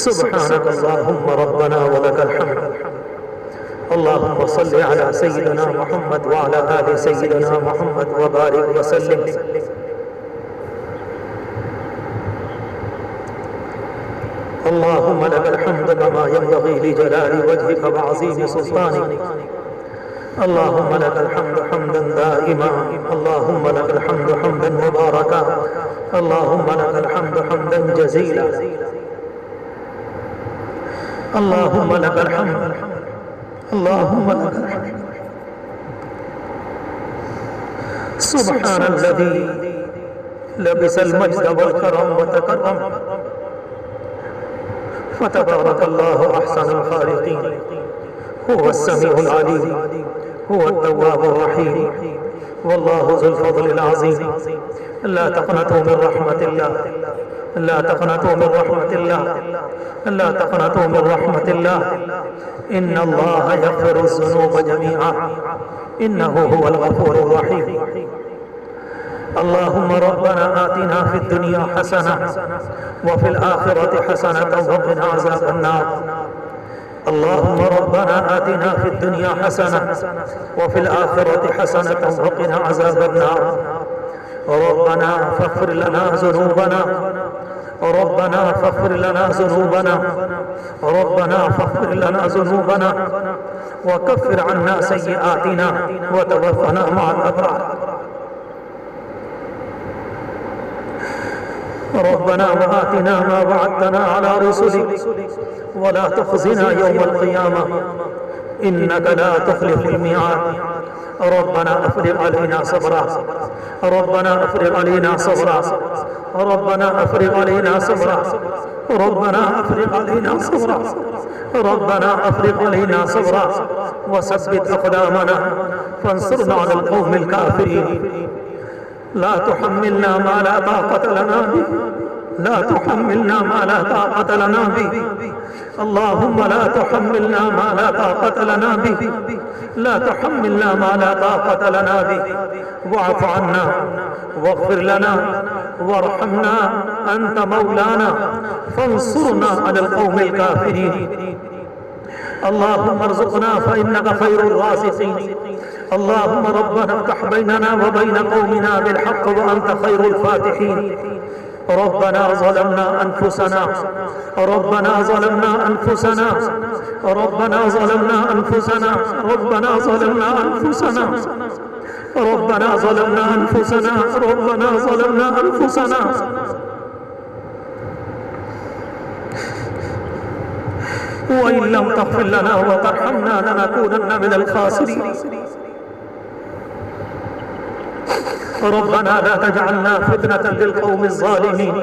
سبحانک اللہم ربنا ولک الحمد۔ اللهم صل على سيدنا محمد وعلى آل سيدنا محمد وبارك وسلم۔ اللهم لك الحمد كما ينبغي لجلال وجهك وعظيم سلطانك۔ اللهم لك الحمد حمدا دائما، اللهم لك الحمد حمدا مباركا، اللهم لك الحمد حمدا جزيلا، اللهم لك الحمد، اللهم لك الحمد۔ سبحان الذي لبس المجد والكرم وتكرم، فتبارك الله أحسن الخالقين، هو السميع العليم، هو التواب الرحيم، والله ذو الفضل العظيم۔ لا تقنطوا من رحمة الله، لا تقنطوا من رحمة الله، لا تقنطوا من رحمة الله، إن الله يغفر الذنوب جميعا، إنه هو الغفور الرحيم۔ اللهم ربنا آتنا في الدنيا حسنة وفي الآخرة حسنة وقنا عذاب النار۔ اللهم ربنا آتنا في الدنيا حسنة وفي الآخرة حسنة وقنا عذاب النار۔ ربنا فاغفر لنا ذنوبنا، ربنا فاغفر لنا ذنوبنا، ربنا فاغفر لنا ذنوبنا وكفر عنا سيئاتنا وتوفنا مع الأبرار۔ ربنا وآتنا ما وعدتنا على رسلك ولا تخزنا يوم القيامة إنك لا تخلف الميعاد۔ ربنا أفرغ علينا صبرا، ربنا أفرغ علينا صبرا، ربنا أفرغ علينا صبرا، ربنا أفرغ علينا صبرا، ربنا أفرغ علينا صبرا وثبت أقدامنا فانصرنا على القوم الكافرين۔ لا تحملنا ما لا طاقة لنا به، لا تحملنا ما لا طاقة لنا به، اللهم لا تحملنا ما لا طاقة لنا به، لا تحملنا ما لا طاقة لنا به، واعف عنا واغفر لنا وارحمنا، أنت مولانا فانصرنا على القوم الكافرين۔ اللهم ارزقنا فإنك خير الرازقين، اللهم ربنا افتح بيننا وبين قومنا بالحق وأنت خير الفاتحين۔ ربنا ظلمنا أنفسنا، ربنا ظلمنا أنفسنا، ربنا ظلمنا أنفسنا، ربنا ظلمنا أنفسنا، ربنا ظلمنا أنفسنا، ربنا ظلمنا أنفسنا، وإن لم تغفر لنا وترحمنا لنكونن من الخاسرين. ربنا لا تجعلنا فتنة للقوم الظالمين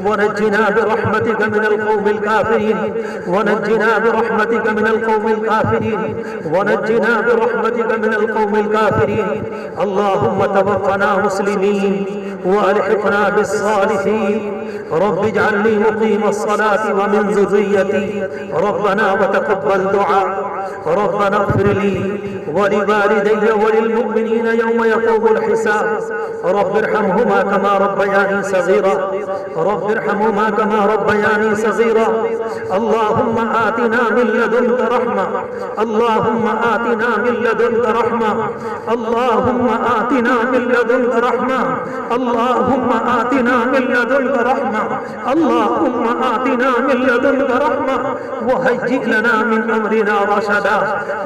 ونجنا برحمتك من القوم الكافرين، ونجنا برحمتك من القوم الكافرين، ونجنا برحمتك من القوم الكافرين. اللهم توفنا مسلمين وألحقنا بالصالحين. رب اجعلني مقيم الصلاة ومن ذريتي ربنا وتقبل دعاء. ربنا اغفر لي ولوالدي وللمؤمنين يوم يقوم الحساب. رب ارحمهما كما ربياني صغيرا، رب ارحمهما كما ربياني صغيرا. اللهم آتنا من لدنك رحمة، اللهم آتنا من لدنك رحمة، اللهم آتنا من لدنك رحمة، اللهم آتنا من لدنك رحمة، اللهم آتنا من لدنك رحمة. وهيئ لنا من أمرنا رشدا،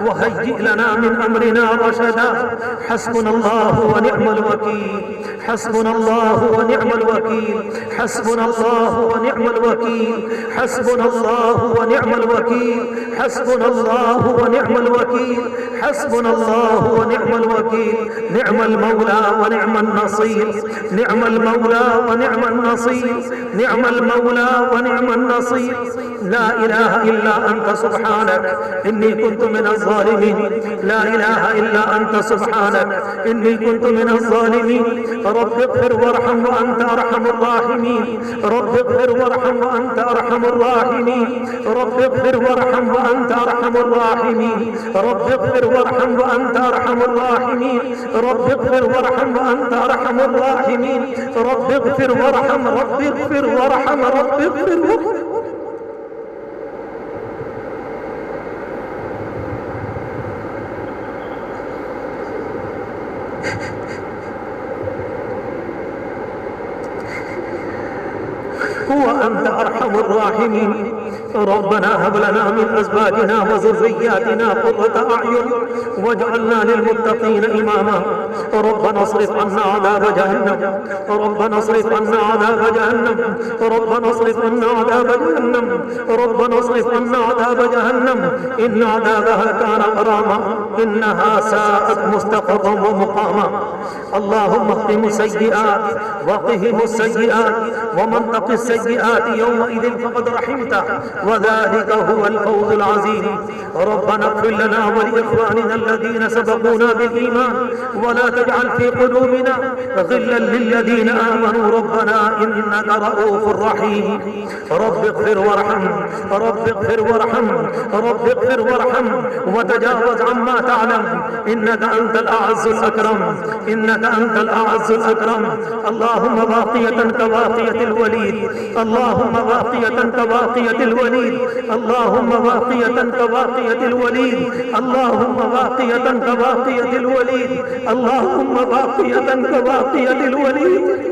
وهيئ لنا من أمرنا رشدا. حسبنا الله ونعم الوكيل، حسبنا الله ونعم الوكيل، حسبنا الله ونعم الوكيل، حسبنا الله ونعم الوكيل، حسبنا الله ونعم الوكيل، حسبنا الله ونعم الوكيل. نعم المولى ونعم النصير، نعم المولى ونعم النصير، نعم المولى ونعم النصير. لا إله إلا أنت سبحانك إني كنت من الظالمين، لا إله إلا أنت سبحانك إني كنت من الظالمين. رب اغفر وارحم وأنت أرحم الراحمين، رب اغفر وارحم وأنت أرحم الراحمين، رب اغفر وارحم وأنت أرحم الراحمين، رب اغفر وارحم وأنت أرحم الراحمين، رب اغفر وارحم وأنت أرحم الراحمين. رب اغفر وارحم، رب اغفر وارحم، رب اغفر وارحم. وأنت أرحم الراحمين. ربنا هب لنا من أزواجنا وذرياتنا قرة أعين واجعلنا للمتقين إماما. ربنا اصرف عنا عذاب جهنم، ربنا اصرف عنا عذاب جهنم، ربنا اصرف عنا عذاب جهنم، ربنا اصرف عنا عذاب جهنم. إن عذابها كان غراما، إنها ساءت مستقرا ومقاما. اللهم اقهم السيئات وقهم السيئات، ومن تق السيئات يومئذ فقد رحمته وذلك هو الفوز العظيم. ربنا اغفر لنا ولإخواننا الذين سبقونا بالإيمان ولا تجعل في قلوبنا غلا للذين آمنوا ربنا إنك رؤوف رحيم. رب اغفر وارحم، رب اغفر وارحم، رب اغفر وارحم وتجاوز عما تعلم. إنك أنت الأعز الأكرم، إنك أنت الأعز الأكرم. اللهم باقية كباقية الوليد، اللهم باقية كباقية الوليد، اللهم باقية كباقية الوليد، اللهم باقية كباقية الوليد، اللهم باقية كباقية الوليد.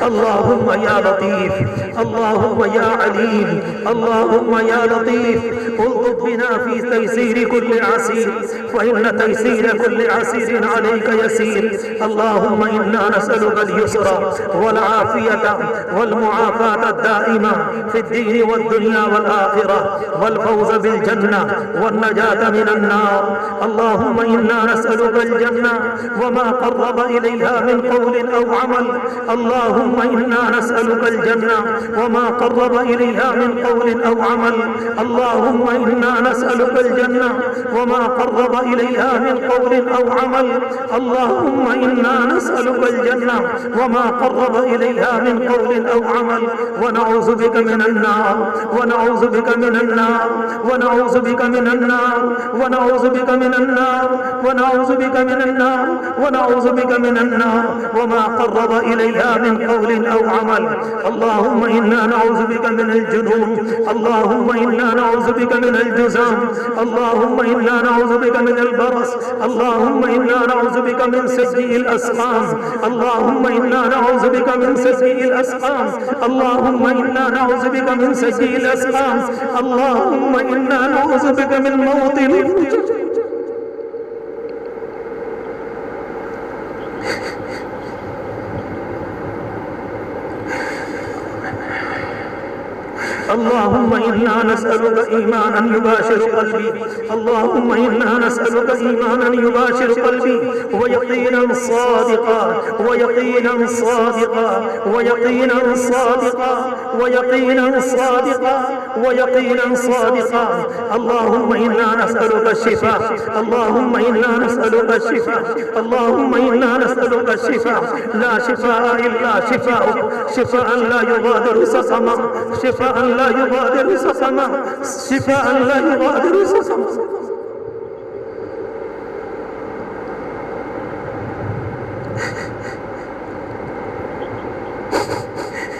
اللهم يا لطيف، اللهم يا عليم، اللهم يا لطيف الطف بنا في تيسير كل عسير، فإن تيسير كل عسير عليك يسير. اللهم إنا نسألك اليسر والعافية والمعافاة الدائمة في الدين والدنيا والآخرة، والفوز بالجنة والنجاة من النار. اللهم إنا نسألك الجنة وما قرب إليها من قول أو عمل. اللهم إنا نسألك الجنة وما قرب إليها من قول أو عمل. اللهم إنا نسألك الجنة وما قرب إليها من قول أو عمل. اللهم إنا نسألك الجنة وما قرب إليها من قول أو عمل. ونعوذ بك من النار، ونعوذ بك من النار، ونعوذ بك من النار، ونعوذ بك من النار، ونعوذ بك من النار، ونعوذ بك من النار وما قرب إليها من قول قول أو عمل. اللهم إنا نعوذ بك من الجنون. اللهم إنا نعوذ بك من الجذام. اللهم إنا نعوذ بك من البرص. اللهم إنا نعوذ بك من سيء الأسقام. اللهم إنا نعوذ بك من سيء الأسقام. اللهم إنا نعوذ بك من سيء الأسقام. اللهم إنا نعوذ بك من موت الفجر. اللهم إنا نسألك إيمانا يباشر قلبي. اللهم إنا نسألك إيمانا يباشر قلبي ويقينا صادقا ويقينا صادقا ويقينا صادقا ويقينا صادقا ويقينا صادقا. اللهم إنا نسألك الشفاء. اللهم إنا نسألك الشفاء. اللهم إنا نسألك الشفاء. لا شفاء إلا شفاءك. شفاء لا يغادر سقما. شفاء لا يغادر سقما. شفاء لا يغادر سقما.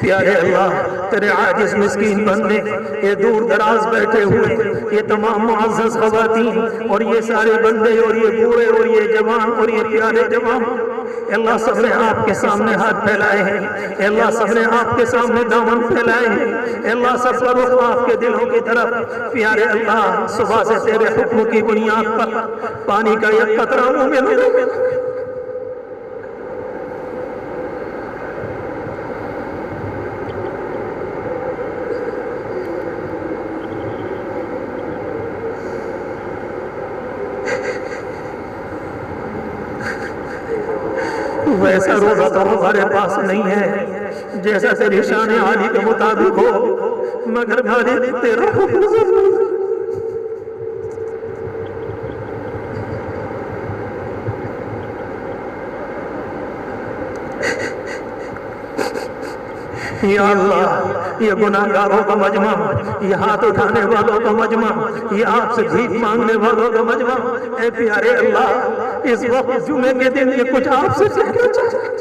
پیارے اللہ، تیرے عاجز مسکین بندے، یہ دور دراز بیٹھے ہوئے، یہ تمام معزز خواتین اور یہ سارے بندے اور یہ بوڑھے اور یہ جوان اور یہ پیارے جوان، اللہ سب نے آپ کے سامنے ہاتھ پھیلائے ہیں. اللہ سب نے آپ کے سامنے دامن پھیلائے ہیں. اللہ سب کا رخ آپ کے دلوں کی طرف. پیارے اللہ، صبح سے تیرے حکم کی بنیاد پر پانی کا ایک قطرہ منہ میں نہیں. ویسا روزہ تو ہمارے پاس نہیں ہے جیسا تیری شان عالی کے مطابق ہو، مگر مالک تیرا حکم ضرور. یا اللہ، یہ گناہگاروں کا مجمع، یہ ہاتھ اٹھانے والوں کا مجمع، یہ آپ سے بھیک مانگنے والوں کا مجمع، اے پیارے اللہ، اس وقت جمعے کے دن یہ کچھ آپ سے کہنا چاہتے ہیں.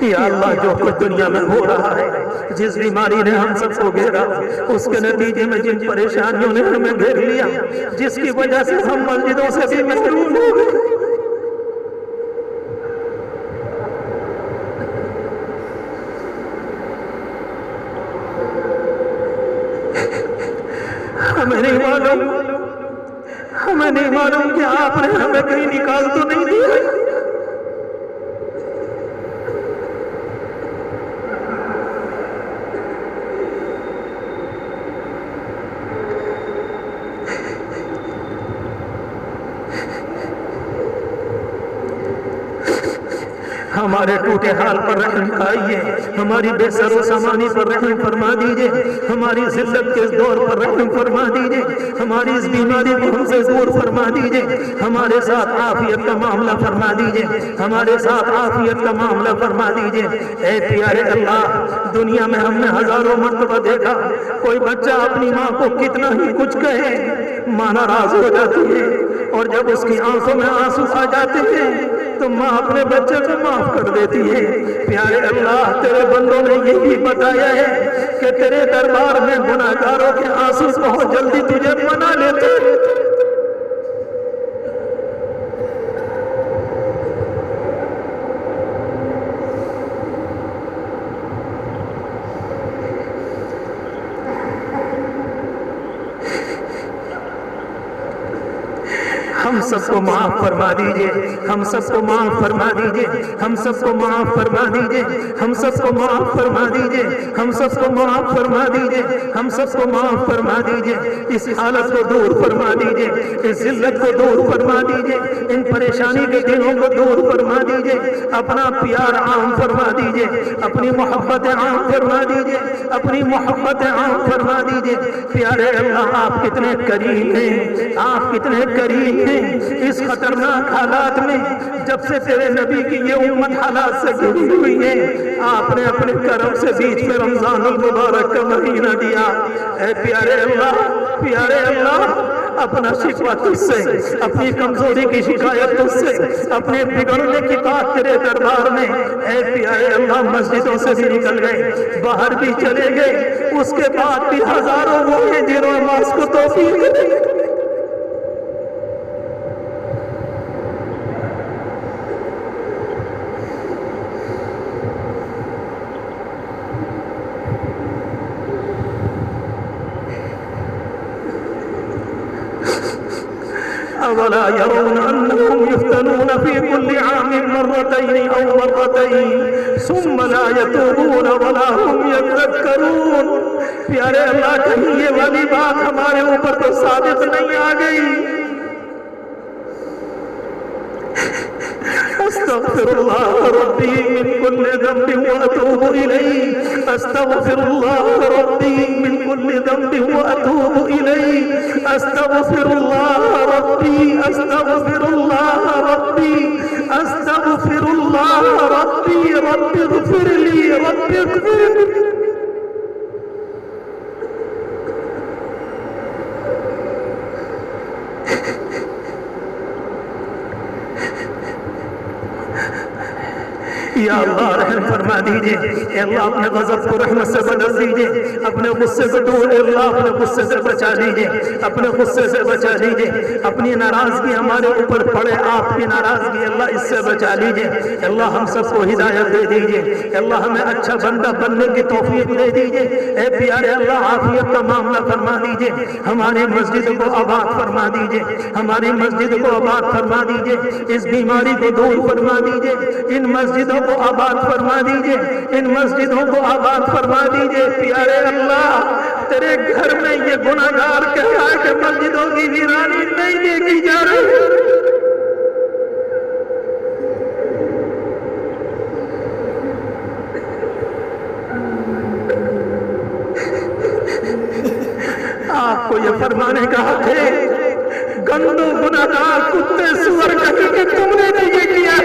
یا اللہ، جو کچھ دنیا میں ہو رہا ہے، جس بیماری نے ہم سب کو گھیرا، اس کے نتیجے میں جن پریشانیوں نے ہمیں گھیر لیا، جس کی وجہ سے ہم مسجدوں سے بھی محروم ہو گئے، ہمیں نہیں معلوم کہ آپ نے ہمیں کہیں نکال تو نہیں دیا. ہمارے ٹوٹے حال پر رحم کھائیے، ہماری بے سر و سامانی پر رحم فرما دیجئے، ہماری ذلت کے اس دور پر رحم فرما دیجئے، ہماری اس بیماری کو ہم سے دور فرما دیجئے، ہمارے ساتھ عافیت کا معاملہ فرما دیجئے، ہمارے ساتھ عافیت کا معاملہ فرما دیجئے. اے پیارے اللہ، دنیا میں ہم نے ہزاروں مرتبہ دیکھا، کوئی بچہ اپنی ماں کو کتنا ہی کچھ کہے، ماں ناراض ہو جاتی ہے، اور جب اس کی آنکھوں میں آنسو آ جاتے ہیں تو ماں اپنے بچے کو معاف کر دیتی ہے. پیارے اللہ، تیرے بندوں نے یہ بھی بتایا ہے کہ تیرے دربار میں گناہگاروں کے آنسو بہت جلدی تجھے منا لیتے ہیں. ہم سب کو معاف فرما دیجئے، ہم سب کو معاف فرما دیجئے، ہم سب کو معاف فرما دیجئے، ہم سب کو معاف فرما دیجئے، ہم سب کو معاف فرما دیجئے، ہم سب کو معاف فرما دیجئے. اس حالت کو دور فرما دیجئے، اس ذلت کو دور فرما دیجئے، ان پریشانی کے دنوں کو دور فرما دیجئے، اپنا پیار عام فرما دیجئے، اپنی محبت عام فرما دیجئے، اپنی محبت عام فرما دیجئے۔ پیارے اللہ آپ کتنے کریم ہیں، آپ کتنے کریم ہیں۔ اس خطرناک حالات میں جب سے تیرے نبی کی یہ امت حالات سے گھری ہوئی ہے، آپ نے اپنے کرم سے بیچ میں رمضان المبارک کا مہینہ دیا۔ اے پیارے اللہ اپنا شکوہ تجھ سے، اپنی کمزوری کی شکایت تجھ سے، اپنے بگڑنے کی بات تیرے دربار میں۔ اے پیارے اللہ مسجدوں سے بھی نکل گئے، باہر بھی چلے گئے، اس کے بعد بھی ہزاروں وہ ہیں جنہوں نے نماز کو توفیق دی۔ ولا يرون أنهم يفتنون في كل عام مرتين أو مرتين ثم لا يتوبون ولا هم يذكرون۔ پیارے اللہ کہیں یہ والی بات ہمارے اوپر تو صادق نہیں آ گئی۔ استغفر الله ربي من كل ذنب وأتوب إليه، استغفر الله ربي من كل ذنب وأتوب إليه، استغفر الله ربي، استغفر الله ربي، استغفر الله ربي، رب اغفر لي، رب اغفر لي۔ یا اللہ رحم فرما دیجئے، اے اللہ اپنے غضب کو رحمت سے بدل دیجئے، اپنے غصے کو دور، اے اللہ اپنے غصے سے بچا دیجئے، اپنے غصے سے بچا دیجئے، اپنی ناراضگی ہمارے اوپر پڑے، آپ کی ناراضگی اللہ اس سے بچا لیجئے۔ اے اللہ ہم سب کو ہدایت دے دیجئے، اے اللہ ہمیں اچھا بندہ بننے کی توفیق دے دیجئے۔ اے پیارے اللہ عافیت کا معاملہ فرما دیجئے، ہماری مسجد کو آباد فرما دیجئے، ہماری مسجد کو آباد فرما دیجئے، اس بیماری کو دور فرما دیجئے، ان مسجدوں کو آباد فرما دیجئے، ان مسجدوں کو آباد فرما دیجئے۔ پیارے اللہ تیرے گھر میں یہ گناہگار کہہ رہا ہے کہ مسجدوں کی ویرانی نہیں دیکھی جا رہی۔ آپ کو یہ فرمانے کا حق ہے، گندو گناہگار کتے سور کہیں کہ تم نے نہیں یہ کیا۔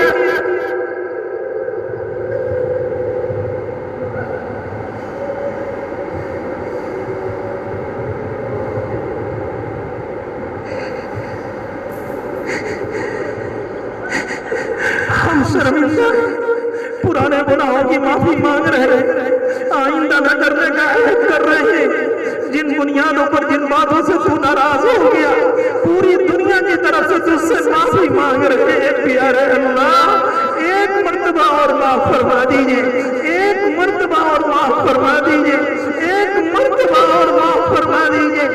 شرمندہ پرانے گناہوں کی معافی مانگ رہے ہیں، آئندہ نہ کرنے کا عہد کر رہے ہیں۔ جن بنیادوں پر جن باتوں سے تو ناراض ہو گیا، پوری دنیا کی طرف سے تجھ سے معافی مانگ رہے ہیں۔ پیارے اللہ ایک مرتبہ اور معاف فرما دیجئے، ایک مرتبہ اور معاف فرما دیجئے، ایک مرتبہ اور معاف فرما دیجئے،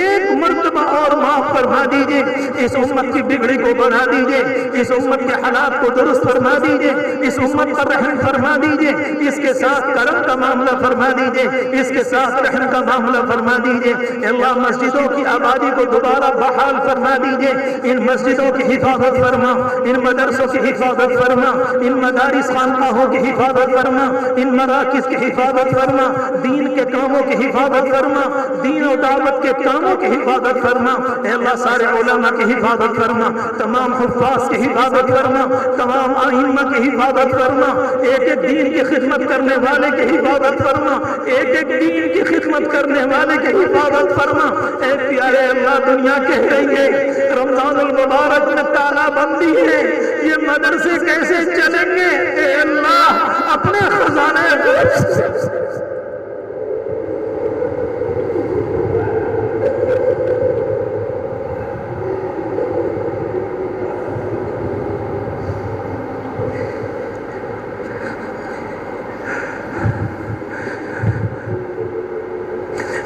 ایک مرتبہ اور معاف فرما دیجئے۔ اس امت کی بگڑی کو بنا دیجئے، اس امت کے حالات کو درست فرما دیجئے، اس امت پر رحم فرما دیجئے، اس کے ساتھ کرم کا معاملہ فرما دیجئے، اس کے ساتھ رحم کا معاملہ فرما دیجئے۔ اللہ مسجدوں کی آبادی کو دوبارہ بحال فرما دیجئے، ان مسجدوں کی حفاظت فرما، ان مدرسوں کی حفاظت فرما، ان مدارس خانقاہوں کی حفاظت فرما، ان مراکز کی حفاظت فرما، دین کے کاموں کی حفاظت فرما، دین و دعوت کے کاموں کی حفاظت فرما۔ اے اللہ سارے علماء کی حفاظت فرما، تمام حفاظ کی حفاظت فرما، تمام ائمہ کی حفاظت فرما، ایک ایک دین کی خدمت کرنے والے کی حفاظت فرما، ایک ایک دین کی خدمت کرنے والے کی حفاظت فرما۔ اے پیارے اللہ دنیا کہہ رہی ہے رمضان المبارک میں تالا بندی ہے، یہ مدرسے کیسے چلیں گے؟ اے اللہ اپنے خزانے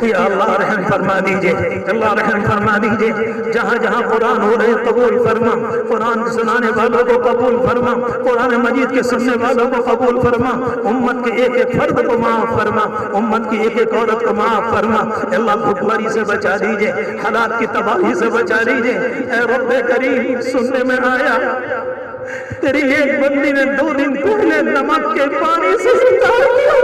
یا اللہ رحم فرما دیجئے، اللہ رحم فرما دیجئے، جہاں جہاں قرآن ہو رہے قبول فرما، قرآن سنانے والوں کو قبول فرما، قرآن مجید کے سننے والوں کو قبول فرما، امت کے ایک ایک فرد کو معاف فرما، امت کی ایک ایک عورت کو معاف فرما، اللہ بھوکمری سے بچا دیجئے، حالات کی تباہی سے بچا دیجئے۔ اے رب کریم، سننے میں آیا تیری ایک بندی نے 2 دن پہلے نمک کے پانی سے انکار کیا،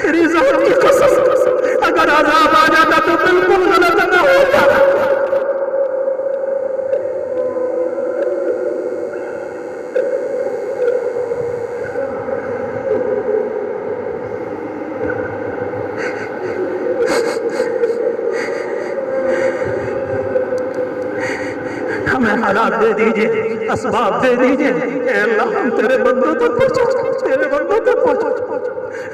تیری ذات کی قسم اگر عذاب آ جاتا تو بالکل غلط نہ ہوتا۔ ہمیں حالات دے دیجئے، اسباب دے دیجئے، اے اللہ ہم تیرے بندوں تک پہنچو، تیرے بندوں تک پہنچو،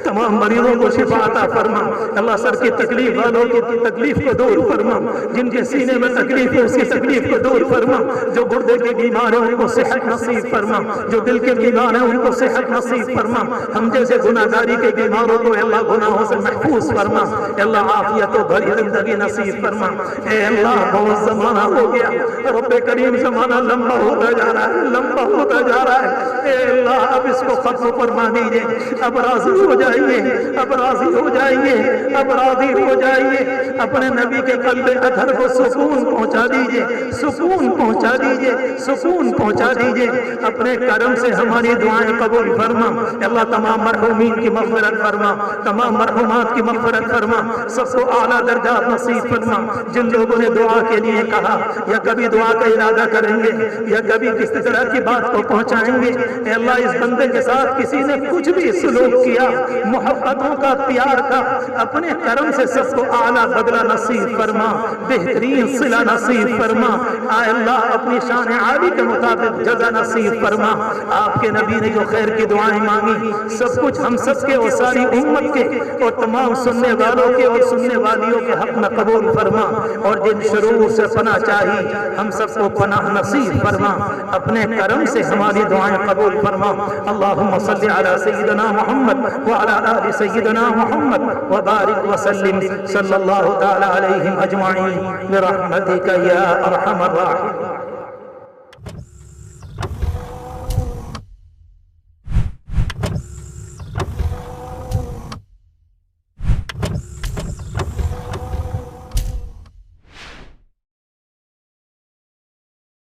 تمام مریضوں کو شفا عطا فرما، اللہ سر کی تکلیف والوں کی تکلیف کو دور فرما، جن کے سینے میں تکلیف ہے اس کی تکلیف کو دور فرما، جو گردے کے بیمار ہیں ان کو صحت نصیب فرما، جو دل کے بیمار ہیں ان کو صحت نصیب فرما، ہم جیسے گناہگاری کے بیماروں کو اللہ گناہوں سے محفوظ فرما، اللہ عافیت و بھری زندگی نصیب فرما۔ اے اللہ بہت زمانہ ہو گیا، رب کریم زمانہ لمبا ہوتا جا رہا ہے، لمبا ہوتا جا رہا ہے، اے اللہ اب اس کو ختم فرما دیجئے، اب راضی ہو جائیے، اب راضی ہو جائیے، اب راضی ہو جائیے، اپنے نبی کے قلب اطہر کو سکون پہنچا دیجئے، سکون پہنچا دیجئے، سکون پہنچا دیجئے، اپنے کرم سے ہماری دعائیں قبول فرما، اللہ تمام مرحومین کی مغفرت فرما، تمام مرحومات کی مغفرت فرما، سب کو اعلیٰ درجات نصیب فرما۔ جن لوگوں نے دعا کے لیے کہا یا کبھی دعا کا ارادہ کریں گے یا کبھی کس طرح کی بات کو پہنچائیں گے، اے اللہ اس بندے کے ساتھ کسی نے کچھ بھی سلوک کیا، محبتوں کا، پیار کا، اپنے کرم سے سب کو اعلیٰ بدلہ نصیب فرما، بہترین صلہ نصیب فرما، اے اللہ اپنی شان عالی کے مطابق جزا نصیب فرما۔ آپ کے نبی نے جو خیر کی دعائیں مانگی سب کچھ ہم سب کے اور ساری امت کے اور تمام سننے والوں کے اور سننے والیوں کے حق میں قبول فرما، اور جن شرور سے پناہ چاہی ہم سب کو پناہ نصیب فرما، اپنے کرم سے ہماری دعائیں قبول فرما۔ اللہم صلی علی سیدنا محمد وعلی آل سیدنا محمد وبارک وسلم صلی اللہ تعالی علیہم اجمعین برحمتک یا ارحم الراحمین۔